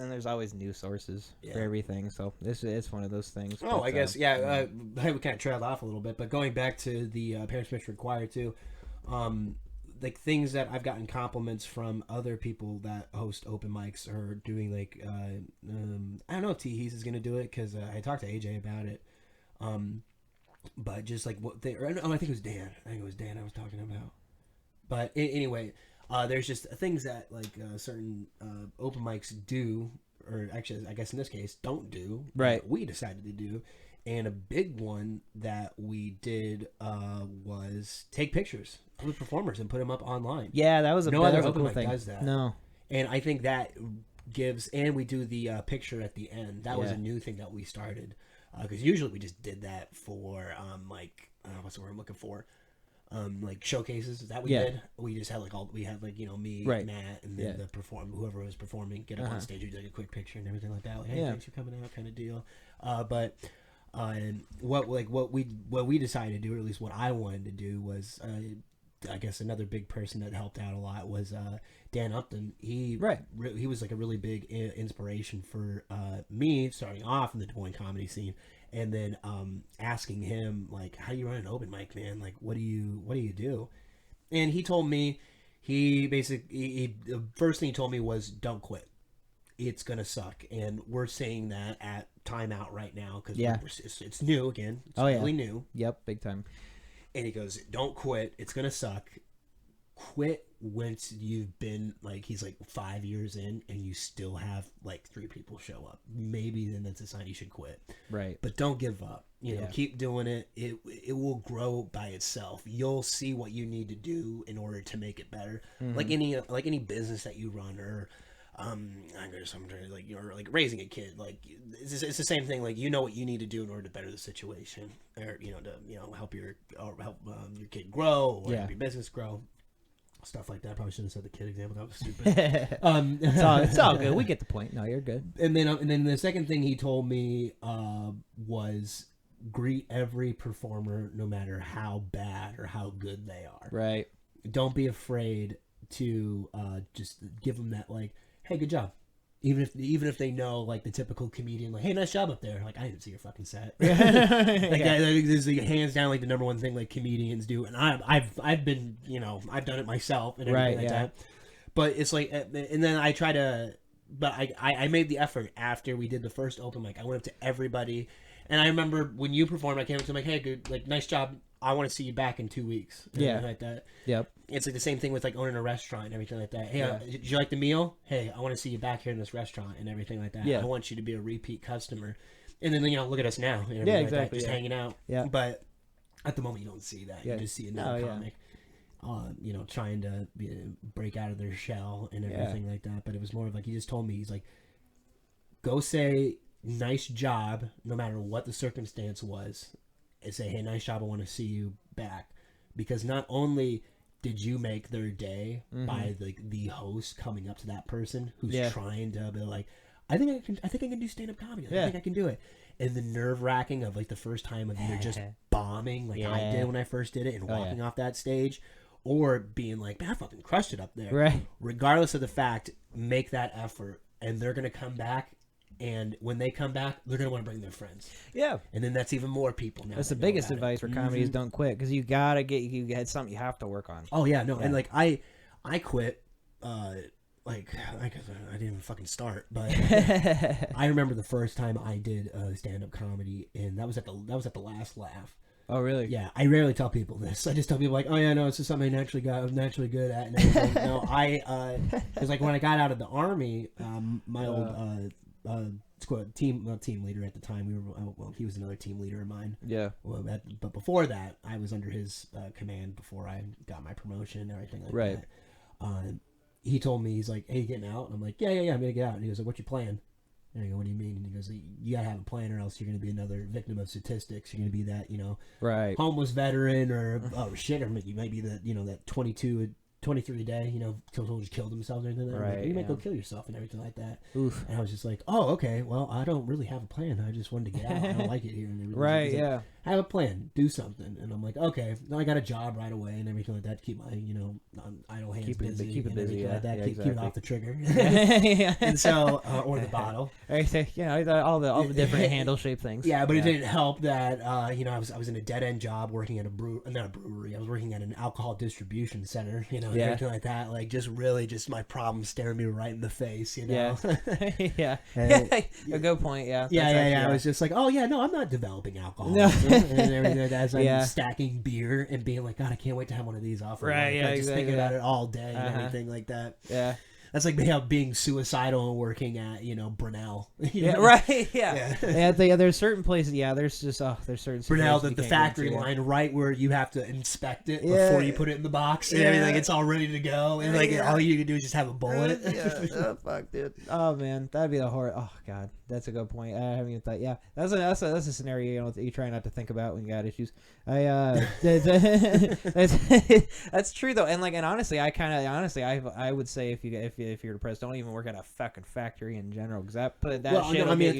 news sources for everything. So it's one of those things. Oh, I guess we kind of trailed off a little bit, but going back to the parents permission required too, like things that I've gotten compliments from other people that host open mics or doing like I don't know if Teehees is gonna do it because I talked to AJ about it, but just like what I think it was Dan. I was talking about. But anyway, there's just things that like certain open mics do, or actually, I guess in this case, don't do. Right. We decided to do. And a big one that we did was take pictures of the performers and put them up online. Yeah, that was no other cool open mic thing. does that. No. And I think that gives, and we do the picture at the end. That was Yeah. a new thing that we started. Because usually we just did that for, what's the word I'm looking for? Like showcases that we did. We just had me, Right. Matt, and then whoever was performing, get up on stage, do like a quick picture and everything like that. Like, hey, thanks for coming out, kind of deal. But what we decided to do, or at least what I wanted to do, was I guess another big person that helped out a lot was Dan Upton. He was like a really big inspiration for me starting off in the Des Moines comedy scene, and then asking him like, how do you run an open mic, man? Like, what do you do? And he told me, the first thing he told me was, don't quit. It's gonna suck, and we're saying that at timeout right now because it's new again. It's really new. Yep, big time. And he goes, don't quit. It's going to suck. Quit once you've been, like, he's like 5 years in and you still have like 3 people show up. Maybe then that's a sign you should quit. Right. But don't give up. You know, keep doing it. It will grow by itself. You'll see what you need to do in order to make it better. Mm-hmm. Like any business that you run, or you're like raising a kid. Like it's the same thing. Like, you know what you need to do in order to better the situation, or to help your kid grow, or help your business grow, stuff like that. Probably shouldn't have said the kid example. That was stupid. It's all good. We get the point. No, you're good. And then the second thing he told me was, greet every performer no matter how bad or how good they are. Right. Don't be afraid to just give them that, like, hey, good job. Even if they know, like, the typical comedian, like, hey, nice job up there. Like, I didn't see your fucking set. Like, that is like, hands down, like, the number one thing, like, comedians do. And I've been, I've done it myself and everything like that. But it's like, and then I try to, but I made the effort after we did the first open mic. I went up to everybody. And I remember when you performed, I came up to him like, hey, good, like, nice job. I want to see you back in 2 weeks. Like that. Yep. It's like the same thing with like owning a restaurant and everything like that. Hey, did you like the meal? Hey, I want to see you back here in this restaurant and everything like that. I want you to be a repeat customer. And then, look at us now. And exactly. Like that, just hanging out. Yeah. But at the moment, you don't see that. You just see another comic, trying to break out of their shell and everything like that. But it was more of like, he just told me, he's like, go say nice job no matter what the circumstance was, and say, hey, nice job, I want to see you back. Because not only did you make their day by the host coming up to that person who's trying to be like, I think I can do stand-up comedy. I think I can do it. And the nerve-wracking of like the first time of you're just bombing like I did when I first did it, and walking off that stage, or being like, man, I fucking crushed it up there. Right. Regardless of the fact, make that effort, and they're going to come back. And when they come back, they're going to want to bring their friends. Yeah. And then that's even more people now. That's the biggest advice for comedy is don't quit. Because you got to get something you have to work on. Oh, yeah. No. Yeah. And like, I quit, I didn't even fucking start. But I remember the first time I did stand-up comedy, and that was at the last laugh. Oh, really? Yeah. I rarely tell people this. I just tell people like, oh, yeah, no, it's just something I'm naturally good at. And everything. No, because like when I got out of the Army, my old... team leader at the time. He was another team leader of mine. Yeah. But before that, I was under his command before I got my promotion and everything like that. He told me, he's like, hey, you getting out? And I'm like, yeah, I'm gonna get out. And he goes like, what's your plan? And I go, what do you mean? And he goes, you gotta have a plan, or else you're gonna be another victim of statistics. You're gonna be that, homeless veteran, or oh shit, or you might be the that 23 a day, soldiers killed themselves and everything. Right, you might go kill yourself and everything like that. Oof. And I was just like, oh, okay, well, I don't really have a plan. I just wanted to get out. I don't like it here. And everything. Right, like, have a plan. Do something. And I'm like, okay. Now I got a job right away and everything like that to keep my, idle hands busy. Keep it busy, like that. Keep it off the trigger. And so, or the bottle. All the different handle shape things. Yeah, but it didn't help that, I was in a dead-end job working at not a brewery. I was working at an alcohol distribution center, and everything like that. Like, just really just my problem staring me right in the face, you know? Yeah. A good point, yeah. Yeah. I was just like, oh, yeah, no, I'm not developing alcoholism and everything like that as I'm stacking beer and being like, God, I can't wait to have one of these off. Right, like, just thinking about it all day and everything like that. Yeah. That's like how being suicidal and working at, Brunel. Yeah, right. Yeah. There's certain places. Yeah, there's just there's certain Brunel, the factory line, right where you have to inspect it before you put it in the box and everything. It's all ready to go, and all you can do is just have a bullet. Oh fuck, dude. Oh man, that'd be the horror. Oh god, that's a good point. I haven't even thought. Yeah, that's a scenario you try not to think about when you got issues. That's true though, and honestly, I would say if you're depressed, don't even work at a fucking factory in general, because at the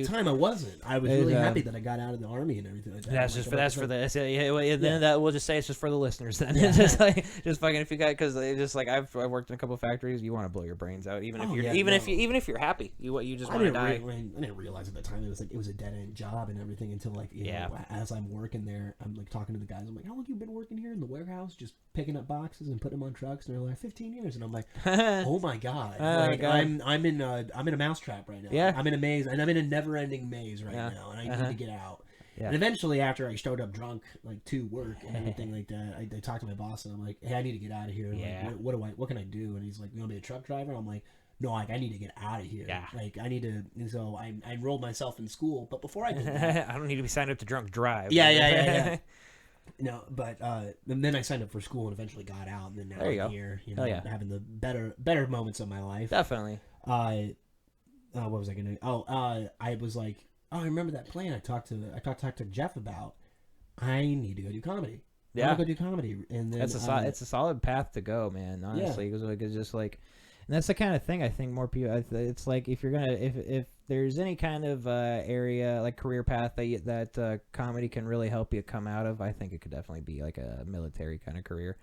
time I wasn't. I was really happy that I got out of the army and everything like that. That's for then that we'll just say it's just for the listeners then. It's just fucking if you got, because just I've worked in a couple of factories, you want to blow your brains out even if you're happy, you just want to die. I didn't realize at the time it was a dead end job and everything until as I'm working there, I'm talking to the guys. I'm like, how long have you been working here in the warehouse, just picking up boxes and putting them on trucks? And they're like, 15 years. And I'm like, oh my god, I'm in a mousetrap right now. Yeah, I'm in a maze, and I'm in a never-ending maze right now, and I need to get out. Yeah. And eventually, after I showed up drunk, to work and everything like that, I talked to my boss, and I'm like, hey, I need to get out of here. Yeah. What can I do? And he's like, you want to be a truck driver? I'm like, no, I need to get out of here. Yeah. I need to. And so I enrolled myself in school, but before I did that, I don't need to be signed up to drunk drive. Yeah. No, but and then I signed up for school and eventually got out, and then now I'm here, having the better moments of my life. Definitely. What was I gonna? I was like, I remember that plan I talked to Jeff about. I need to go do comedy. Yeah, I want to go do comedy, and then it's a solid path to go, man. Honestly, because it's just and that's the kind of thing I think more people. It's if you're gonna if there's any kind of area career path that comedy can really help you come out of, I think it could definitely be a military kind of career.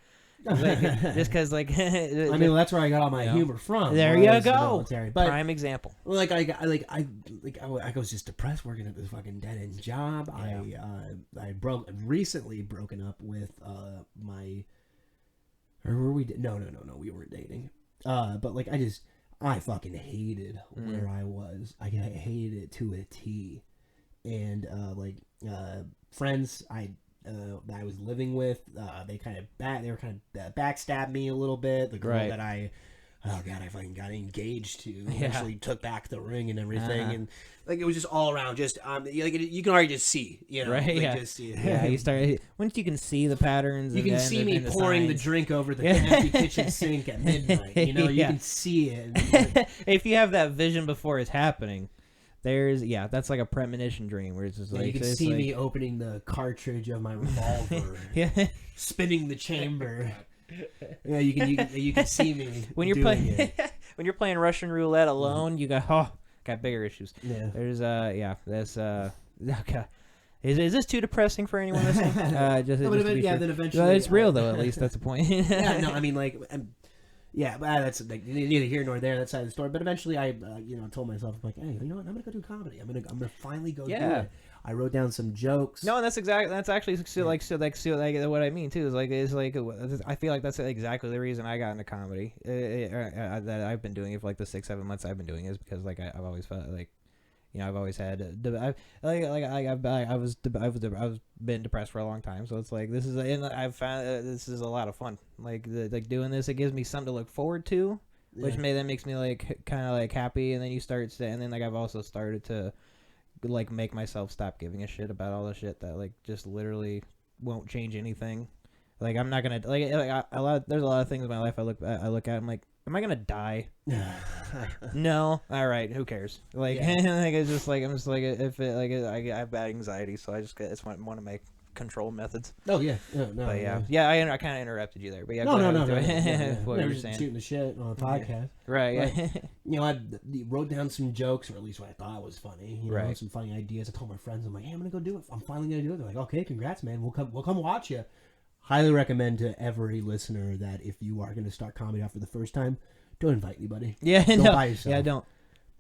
Just because I mean, that's where I got all my humor from. There you go. But prime example. I was just depressed working at this fucking dead end job. Yeah. I recently broken up with my. Or were we? No, we weren't dating. But I fucking hated where I was. I hated it to a T. And friends I was living with, they were kind of backstabbed me a little bit. The girl that I fucking got engaged to actually took back the ring and everything, and it was just all around. Just you can already just see, right? You start once you can see the patterns. You can see me pouring the drink over the empty kitchen sink at midnight. You can see it. If you have that vision before it's happening. That's like a premonition dream where it's just you can see me opening the cartridge of my revolver, spinning the chamber. Yeah, you can see me when you're playing when you're playing Russian roulette alone. You got bigger issues. Yeah, there's okay. Is this too depressing for anyone listening? Then eventually, it's real though. At least that's the point. I mean yeah, but that's neither here nor there. That side of the story. But eventually, I told myself, I'm like, hey, you know what? I'm gonna go do comedy. I'm gonna finally go do it. I wrote down some jokes. No, and that's actually what I mean too. I feel like that's exactly the reason I got into comedy. That I've been doing it for the 6-7 months I've been doing it is because I've always felt I've always had I was been depressed for a long time, so it's this is and I've found this is a lot of fun. Doing this, it gives me something to look forward to, which makes me kind of happy, and then you start and then I've also started to make myself stop giving a shit about all the shit that just literally won't change anything. I'm not gonna there's a lot of things in my life I look at I'm like, am I gonna die? No. All right. Who cares? It's just I'm just if it I have bad anxiety, so I just want to make control methods. Oh yeah. No. But I kind of interrupted you there. But no. What were you saying? Shooting the shit on a podcast, right? I wrote down some jokes, or at least what I thought was funny. Some funny ideas. I told my friends, I'm like, hey, I'm gonna go do it. I'm finally gonna do it. They're like, okay, congrats, man. We'll come watch you. Highly recommend to every listener that if you are gonna start comedy off for the first time, don't invite anybody. Yeah, don't buy yourself. Yeah, don't.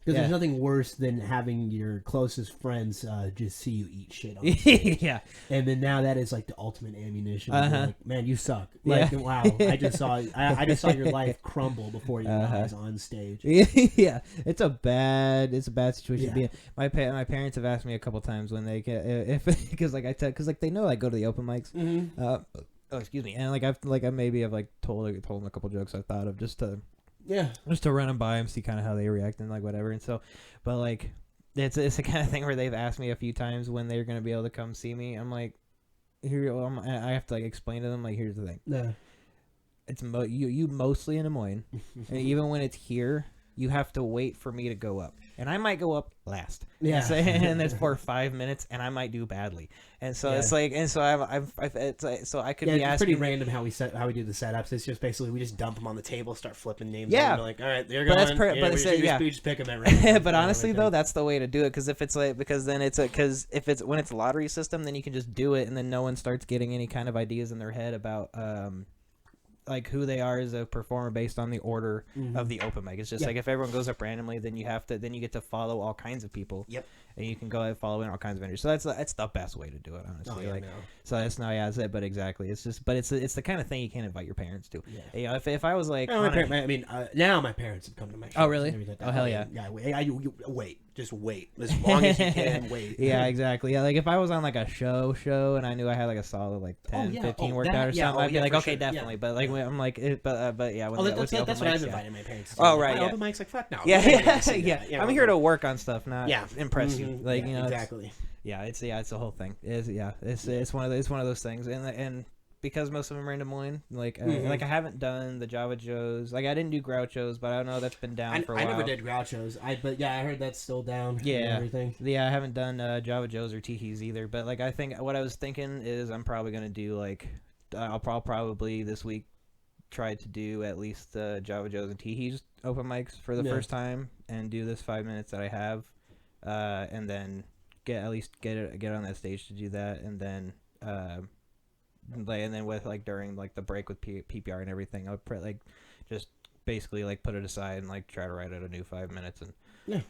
Because there's nothing worse than having your closest friends just see you eat shit on stage. Yeah. And then now that is like the ultimate ammunition. Uh-huh. Like, man, you suck. Like, Yeah. wow, I just saw your life crumble before your eyes on stage. Yeah, it's a bad situation to be in. My parents have asked me a couple times when they get because like they know I go to the open mics. Mm-hmm. Oh, excuse me, and I've told them a couple jokes I thought of just to run them by them, see kind of how they react and like whatever. And so, but like it's the kind of thing where they've asked me a few times when they're gonna be able to come see me. I'm like, I have to like explain to them like, here's the thing. Yeah. It's you mostly in Des Moines, and even when it's here, you have to wait for me to go up, and I might go up last. Yeah, and it's for 5 minutes, and I might do badly, and so it's like, and so so I could be asking. It's pretty random how we do the setups. It's just basically we just dump them on the table, start flipping names. Yeah, and like all right, they're going. We just pick them at random. But honestly, though, that's the way to do it because if it's like when it's a lottery system, then you can just do it, and then no one starts getting any kind of ideas in their head about like who they are as a performer based on the order of the open mic. It's just like if everyone goes up randomly, then you get to follow all kinds of people. Yep. And you can go following all kinds of vendors. So that's the best way to do it, honestly. So that's that's it. But exactly, it's just it's the kind of thing you can't invite your parents to. Yeah. You know, if I was like, now my parents have come to my shows. Oh really? Like oh hell yeah. Yeah. Wait. Just wait as long as you can. Wait. Yeah, exactly. Yeah, like if I was on like a show and I knew I had like a solid like 10, 15 worked out or something, I'd be like, okay, definitely. Yeah. But like when I'm like, but yeah. When that's what I was inviting my parents to. Oh right. Open mics, like fuck no. Yeah. I'm here to work on stuff, not impress you. Like you know exactly. It's the whole thing. It's one of those things, and because most of them are in Des Moines, like I haven't done the Java Joes. Like I didn't do Groucho's, but I don't know that's been down for a while. I never did Groucho's. I heard that's still down. Yeah, and everything. Yeah, I haven't done Java Joe's or Tihi's either. But like I think what I was thinking is I'm probably gonna do like I'll probably this week try to do at least Java Joe's and Tihi's open mics for the first time and do this 5 minutes that I have, and then get on that stage to do that, and then with like during like the break with PPR and everything, I'll like just basically like put it aside and like try to write out a new 5 minutes and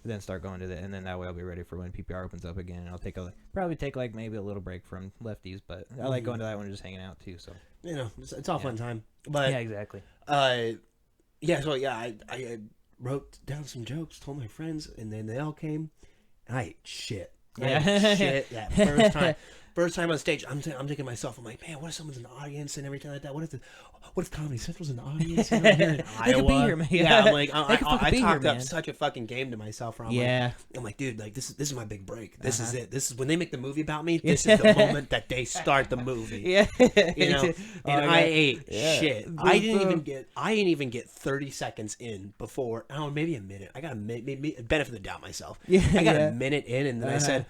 then start going to and then that way I'll be ready for when PPR opens up again, and I'll probably take like maybe a little break from lefties, but I like going to that one and just hanging out too. So it's all fun time. But yeah, exactly. I wrote down some jokes, told my friends, and then they all came, and I ate shit. Shit that first time. First time on stage, I'm thinking to myself, I'm like, man, what if someone's in the audience and everything like that? What if Comedy Central's in the audience? You know, here in Iowa? They could be here, man. Yeah, I'm like, I talked up man. such a fucking game to myself. Where I'm like, dude, like this is my big break. This is it. This is when they make the movie about me. This is the moment that they start the movie. Yeah, you know. And I ate shit. I didn't even get 30 seconds in before. Oh, maybe a minute. I got a minute. Benefit of the doubt myself. I got a minute in, and then I said,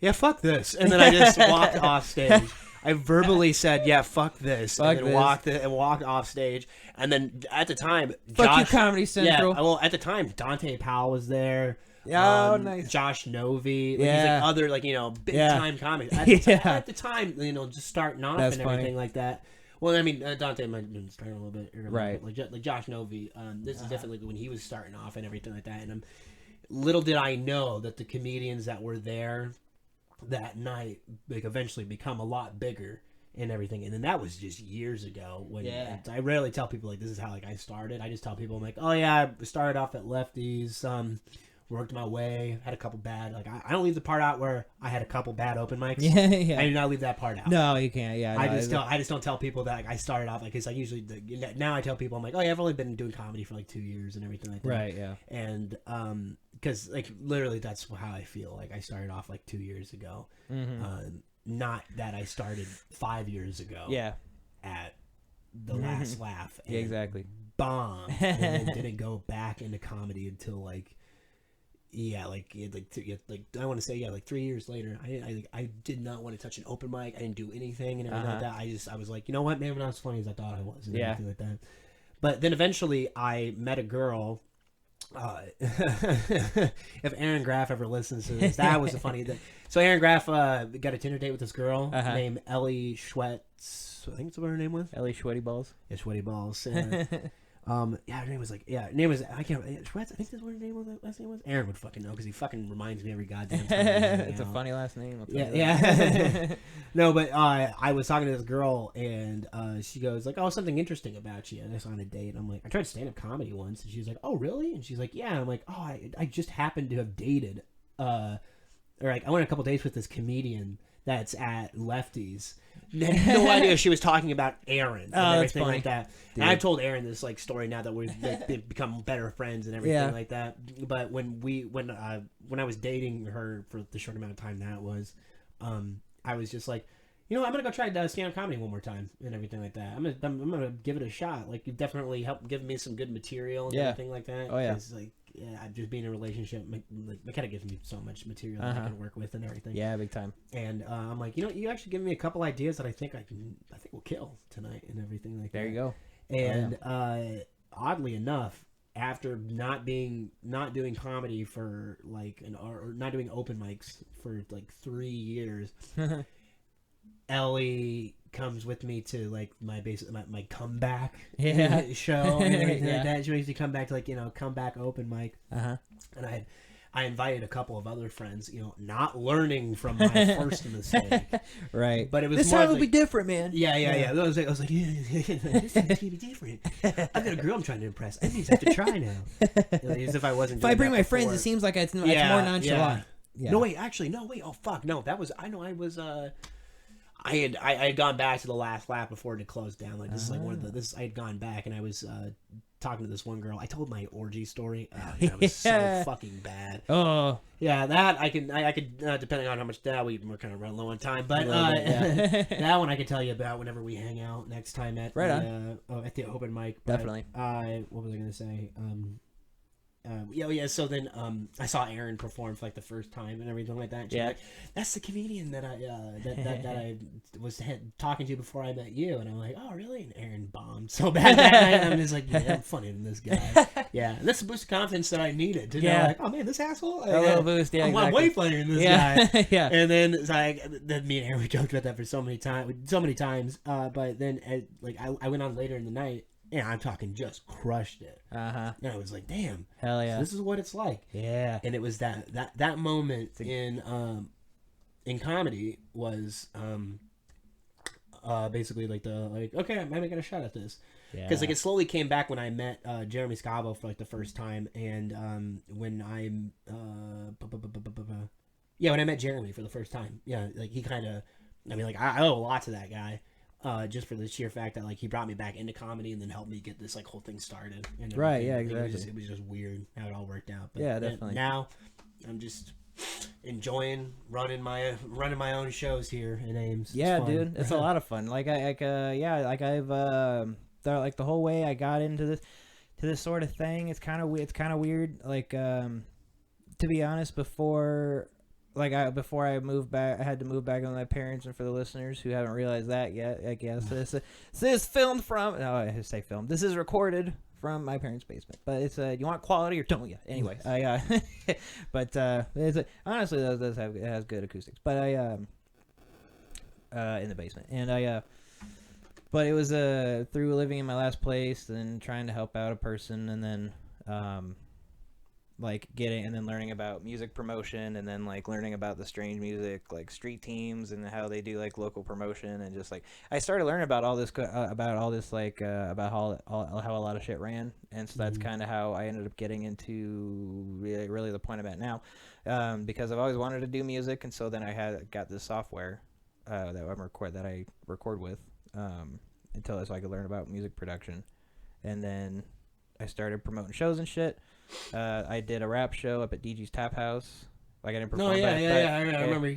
yeah, fuck this. And then I just walked off stage. I verbally said, yeah, fuck this. And then walked off stage. And then at the time, fuck you, Comedy Central. Yeah, well, at the time, Dante Powell was there. Oh, nice. Josh Novi. Like, he's like other, like, big time comics. At the time, just starting off and everything like that. Well, I mean, Dante might have been starting a little bit earlier. Right. Like Josh Novi. This is definitely when he was starting off and everything like that. And little did I know that the comedians that were there that night like eventually become a lot bigger and everything, and then that was just years ago. When I rarely tell people like this is how like I started. I just tell people I'm like, oh yeah, I started off at lefties, worked my way, had a couple bad I don't leave the part out where I had a couple bad open mics. I do not leave that part out. No, you can't. Yeah, I just don't tell people that like, I started off like, cause like usually now I tell people I'm like, oh yeah, I've only been doing comedy for like 2 years and everything like that. Right. Yeah. And because like literally that's how I feel. Like I started off like 2 years ago. Not that I started 5 years ago. Yeah. At the last laugh. And exactly. Bombed and then didn't go back into comedy until like. Yeah, like I want to say like 3 years later. I did not want to touch an open mic. I didn't do anything and everything like that. I was like, you know what, maybe I'm not as funny as I thought I was. And everything like that. But then eventually I met a girl. If Aaron Graff ever listens to this, that was a funny thing. So Aaron Graff got a Tinder date with this girl named Ellie Schwetz. I think that's what her name was. Ellie Sweaty Balls. Yeah, Sweaty Balls. Yeah, her name was her name was, I can't, I think that's what her name was, last name was? Aaron would fucking know, because he fucking reminds me every goddamn time. It's a funny last name. I'll tell you that. Yeah. No, but I was talking to this girl, and she goes, like, oh, something interesting about you. And I was on a date, and I'm like, I tried stand-up comedy once, and she's like, oh, really? And she's like, yeah. And I'm like, oh, I just happened to have dated, or like, I went on a couple dates with this comedian that's at Lefty's. No idea she was talking about Aaron and everything like that. Dude. And I've told Aaron this like story now that they've become better friends and everything like that. But when I was dating her for the short amount of time that was, I was just like, you know, I'm gonna go try stand-up comedy one more time and everything like that. I'm gonna give it a shot. Like, you've definitely helped give me some good material and everything like that. Oh yeah. Like, yeah, I've just been in a relationship. Like, kind of gives me so much material that I can work with and everything. Yeah, big time. And I'm like, you know, you actually give me a couple ideas that I think will kill tonight and everything like that. There you go. And oddly enough, after not doing comedy for like or not doing open mics for like 3 years, Ellie comes with me to like my comeback show and everything like that. She makes me come back to, like, you know, comeback open mic. And I invited a couple of other friends, you know, not learning from my first mistake. Right. But it was this more time will like, be different, man. Yeah. I was like, this time's gonna be different. I've got a girl I'm trying to impress. I just have to try now. As if I wasn't. If I bring my before. friends, it seems like it's more nonchalant. Yeah. No wait, actually, no wait. Oh fuck, no. That was I had gone back to the last lap before it closed down. Like, this is like one of the I had gone back and I was talking to this one girl. I told my orgy story. That was so fucking bad. Oh yeah, that I could depending on how much we're kind of running low on time, but that one I could tell you about whenever we hang out next time at at the open mic. But, definitely. What was I gonna say? So then I saw Aaron perform for like the first time and everything like that. And she's like, that's the comedian that I was talking to before I met you. And I'm like, oh really? And Aaron bombed so bad that night. I'm just like, yeah, I'm funnier than this guy. Yeah, and that's the boost of confidence that I needed to know, like, oh man, this asshole. A little boost. Yeah, I'm way funnier than this guy. Yeah. And then it's like, then me and Aaron, we joked about that for so many times. But then I went on later in the night. Yeah, I'm talking just crushed it. And I was like, damn. Hell yeah. So this is what it's like. Yeah. And it was that moment in comedy was basically like okay, I'm making a shot at this. Because like it slowly came back when I met Jeremy Scavo for like the first time, and when I met Jeremy for the first time. Yeah, like he kind of, I mean, like I owe a lot to that guy. Just for the sheer fact that like he brought me back into comedy and then helped me get this like whole thing started. And right, yeah, exactly. It was just weird how it all worked out. But yeah, definitely. Now I'm just enjoying running my own shows here in Ames. Yeah, dude, it's a lot of fun. Like I've the whole way I got into this sort of thing. It's kind of weird. Like to be honest, before I moved back, I had to move back with my parents. And for the listeners who haven't realized that yet, I guess this is filmed from. No, I say filmed. This is recorded from my parents' basement. But it's you want quality or don't you? Anyway, but honestly, it has good acoustics. But in the basement, and but it was through living in my last place and trying to help out a person, and then like getting and then learning about music promotion, and then like learning about the strange music like street teams and how they do like local promotion, and just like I started learning about all this like about how a lot of shit ran, and so that's kind of how I ended up getting into really the point I'm at now, because I've always wanted to do music, and so then I got this software that I record with until so I could learn about music production, and then I started promoting shows and shit. I did a rap show up at DG's Tap House. Like I didn't perform. I remember. I remember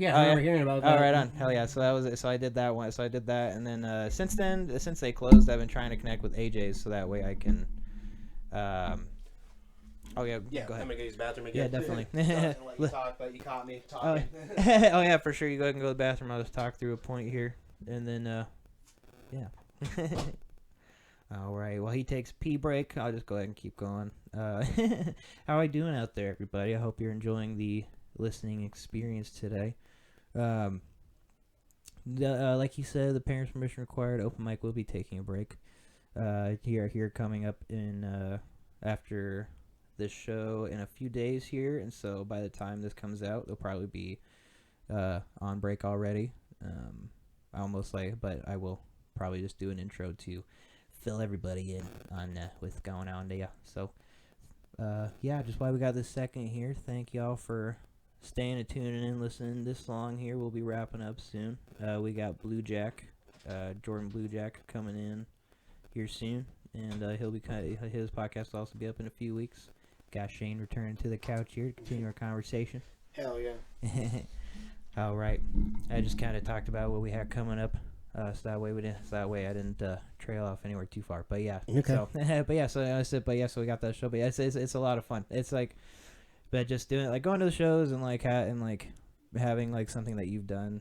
hearing about that. Oh, right on. Hell yeah. So that was it. So I did that one. So I did that, and then since they closed, I've been trying to connect with AJ's so that way I can. Oh yeah. Yeah. Go ahead. I'm gonna go use the bathroom again. Yeah, definitely. Let you talk, but you caught me talking. Oh yeah, for sure. You go ahead and go to the bathroom. I'll just talk through a point here, and then yeah. All right. Well, he takes a pee break. I'll just go ahead and keep going. How are you doing out there, everybody? I hope you're enjoying the listening experience today. Like he said, the parents' permission required. Open mic will be taking a break. here coming up in after this show in a few days here, and so by the time this comes out, they'll probably be on break already. But I will probably just do an intro to fill everybody in on what's going on there. So, just while we got this second here, thank y'all for staying and tuning in, listening this long here. We'll be wrapping up soon. We got Blue Jack, Jordan Blue Jack coming in here soon, and he'll be his podcast will also be up in a few weeks. Got Shane returning to the couch here to continue our conversation. Hell yeah. All right. I just kind of talked about what we had coming up, so that way I didn't trail off anywhere too far. But yeah. Okay. So, so we got that show. But yeah, it's a lot of fun. It's like, but just doing like going to the shows and having like something that you've done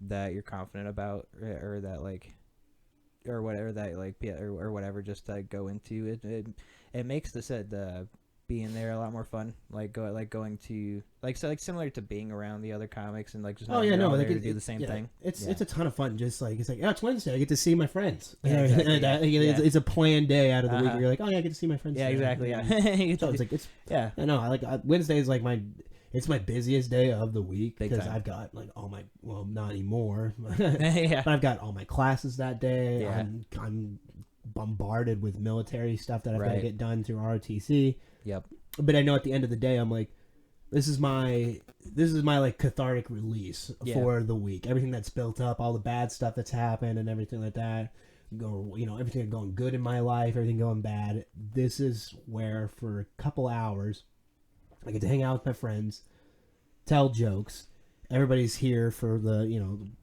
that you're confident about, or that like, or whatever that like, or whatever, just to go into it makes the being there a lot more fun. Going to similar to being around the other comics and like just to do the same thing. It's a ton of fun. Just like it's Wednesday, I get to see my friends. Yeah, exactly. It's a planned day out of the week. You're like, oh yeah, I get to see my friends. Yeah, today. exactly. Yeah. So it's I know. Wednesday is like it's my busiest day of the week because I've got like all my not anymore, but I've got all my classes that day. Yeah. I'm bombarded with military stuff that I've got to get done through ROTC. Yep. But I know at the end of the day, I'm like, this is my like cathartic release for the week. Everything that's built up, all the bad stuff that's happened, and everything like that. Everything going good in my life, everything going bad. This is where for a couple hours, I get to hang out with my friends, tell jokes. Everybody's here for the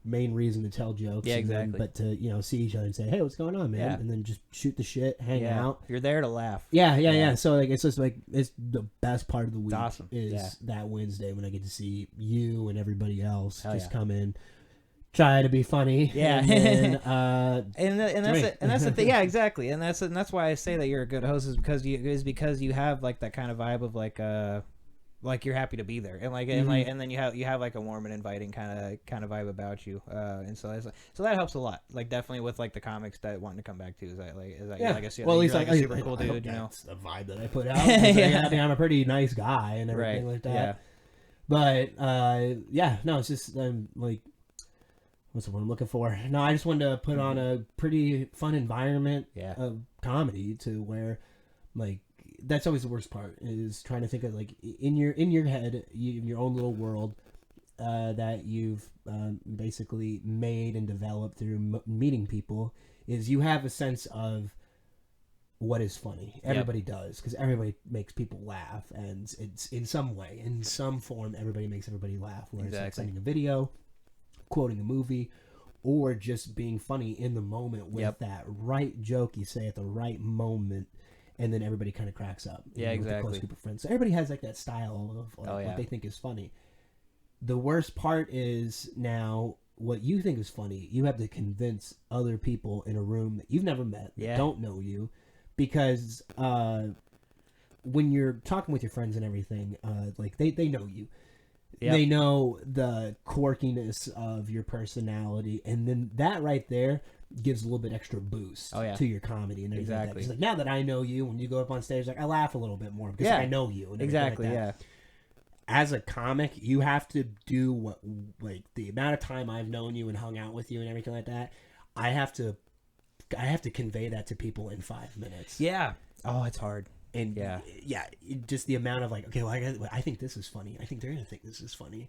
main reason to tell jokes. Yeah, exactly. But to see each other and say, hey, what's going on, man? Yeah. And then just shoot the shit, hang out. You're there to laugh. Yeah. So like it's just like it's the best part of the week. It's awesome. Is that Wednesday when I get to see you and everybody else come in, try to be funny. Yeah. And then, that's the thing. Yeah, exactly. And that's why I say that you're a good host is because you have like that kind of vibe of like you're happy to be there, and and then you have like a warm and inviting kind of vibe about you, and so that helps a lot. Like definitely with like the comics that wanting to come back to is that I guess well, at least like a super cool dude, That's the vibe that I put out. I think I'm a pretty nice guy and everything like that. Yeah. But no, it's just like what's the word I'm looking for? No, I just wanted to put on a pretty fun environment of comedy to where like. That's always the worst part is trying to think of like in your head, in your own little world that you've basically made and developed through meeting people. Is you have a sense of what is funny. Everybody does because everybody makes people laugh, and it's in some way, in some form, everybody makes everybody laugh. Whether it's like sending a video, quoting a movie, or just being funny in the moment with that right joke you say at the right moment. And then everybody kind of cracks up. Yeah, exactly. With a close group of friends. So everybody has like that style of what they think is funny. The worst part is now what you think is funny, you have to convince other people in a room that you've never met, that don't know you, because when you're talking with your friends and everything, like they know you. Yep. They know the quirkiness of your personality, and then that right there gives a little bit extra boost to your comedy and everything. Exactly. Like now that I know you, when you go up on stage, like I laugh a little bit more because I know you. And exactly. Like that. As a comic, you have to do what, like the amount of time I've known you and hung out with you and everything like that. I have to convey that to people in 5 minutes. Yeah. Oh, it's hard. And just the amount of like, okay, well, I think this is funny. I think they're gonna think this is funny.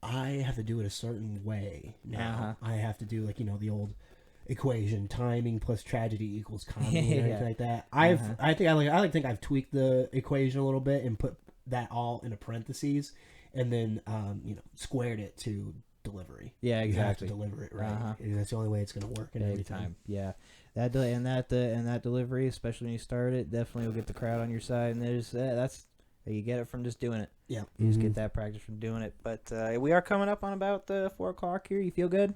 I have to do it a certain way now. I have to do like the old equation: timing plus tragedy equals comedy and everything like that. I think I've tweaked the equation a little bit and put that all in a parentheses, and then squared it to delivery. Yeah, exactly. You have to deliver it right. That's the only way it's gonna work every time. Yeah. That delivery, especially when you start it, definitely will get the crowd on your side, and that's you get it from just doing it. Yeah, you just get that practice from doing it. But we are coming up on about 4 o'clock here. You feel good?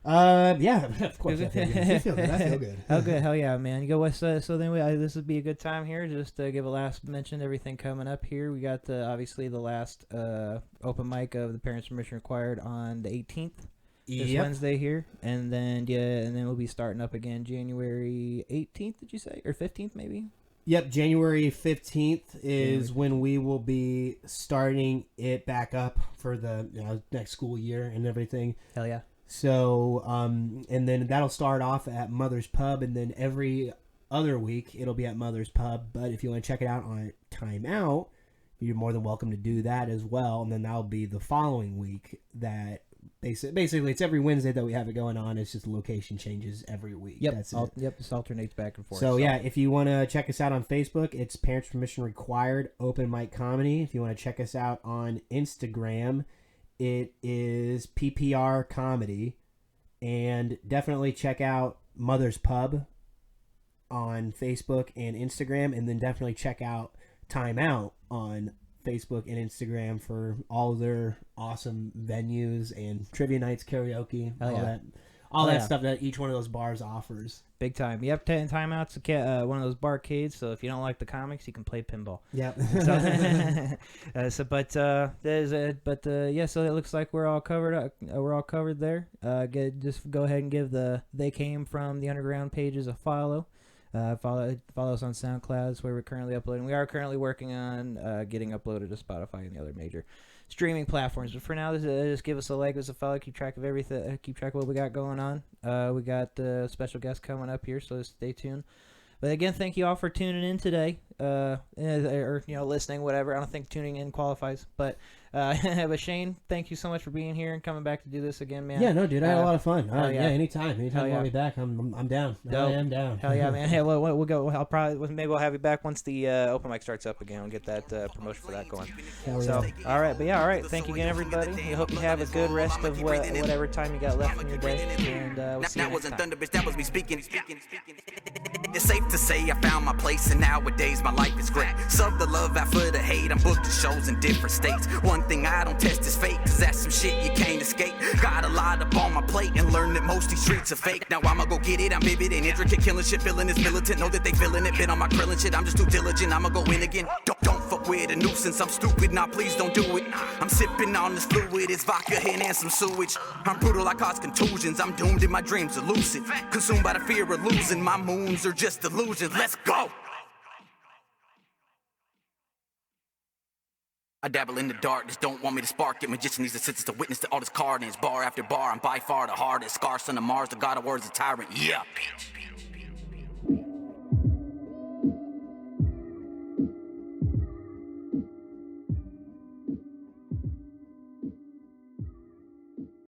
Yeah, of course. I feel good. You feel good. I feel good. Oh, good. Hell yeah, man. You go with so then this would be a good time here. Just to give a last mention, everything coming up here. We got obviously the last open mic of the Parents Permission Required on the 18th. this Wednesday here, and then we'll be starting up again January 18th. Did you say, or 15th maybe? Yep, January 15th is when we will be starting it back up for the next school year and everything. Hell yeah. So, and then that'll start off at Mother's Pub, and then every other week it'll be at Mother's Pub. But if you want to check it out on Time Out, you're more than welcome to do that as well. And then that'll be the following week that basically it's every Wednesday that we have it going on. It's just the location changes every week. Yep. That's it. Yep. This alternates back and forth. So yeah, if you want to check us out on Facebook, it's Parents Permission Required Open Mic Comedy. If you want to check us out on Instagram, it is PPR Comedy. And definitely check out Mother's Pub on Facebook and Instagram. And then definitely check out Time Out on Facebook and Instagram for all their awesome venues and trivia nights, karaoke, all that stuff that each one of those bars offers. Big time. Yep, Time Out's one of those barcades, so if you don't like the comics, you can play pinball. Yep. So it looks like we're all covered. We're all covered there. Just go ahead and give the They Came From the Underground pages a follow. Follow us on SoundCloud. That's where we're currently uploading. We are currently working on getting uploaded to Spotify and the other major streaming platforms. But for now, just give us a like, give us a follow, keep track of everything, keep track of what we got going on. We got special guests coming up here, so stay tuned. But again, thank you all for tuning in today, or listening, whatever. I don't think tuning in qualifies, but Shane, thank you so much for being here and coming back to do this again, man. Yeah, no, dude, I had a lot of fun. Yeah, anytime you want me back, I'm down. I am down. Hell yeah, man. Hey, we'll go. Maybe we'll have you back once the open mic starts up again. We'll get that promotion for that going. So, all right, all right. Thank you again, everybody. We hope you have a good rest of whatever time you got left in your day, and we'll see you next time. Thunder, bitch, that was me speaking. It's safe to say I found my place, and nowadays my life is great. Sub the love out for the hate. I'm booked to shows in different states. One thing I don't test is fake, cause that's some shit you can't escape. Got a lot up on my plate and learned that most these streets are fake. Now I'ma go get it. I'm vivid and intricate, killing shit, feeling this militant. Know that they feeling it. Been on my krill and shit. I'm just too diligent. I'ma go in again. Don't fuck with a nuisance. I'm stupid. Nah, please don't do it. I'm sipping on this fluid. It's vodka, hen, and some sewage. I'm brutal. I cause contusions. I'm doomed and my dreams are lucid. Consumed by the fear of losing. My moons are just illusions. Let's go. I dabble in the dark, just don't want me to spark it. Magician needs assistance to witness to all this carnage. Bar after bar, I'm by far the hardest. Scar, son of Mars, the god of words, a tyrant. Yeah, bitch.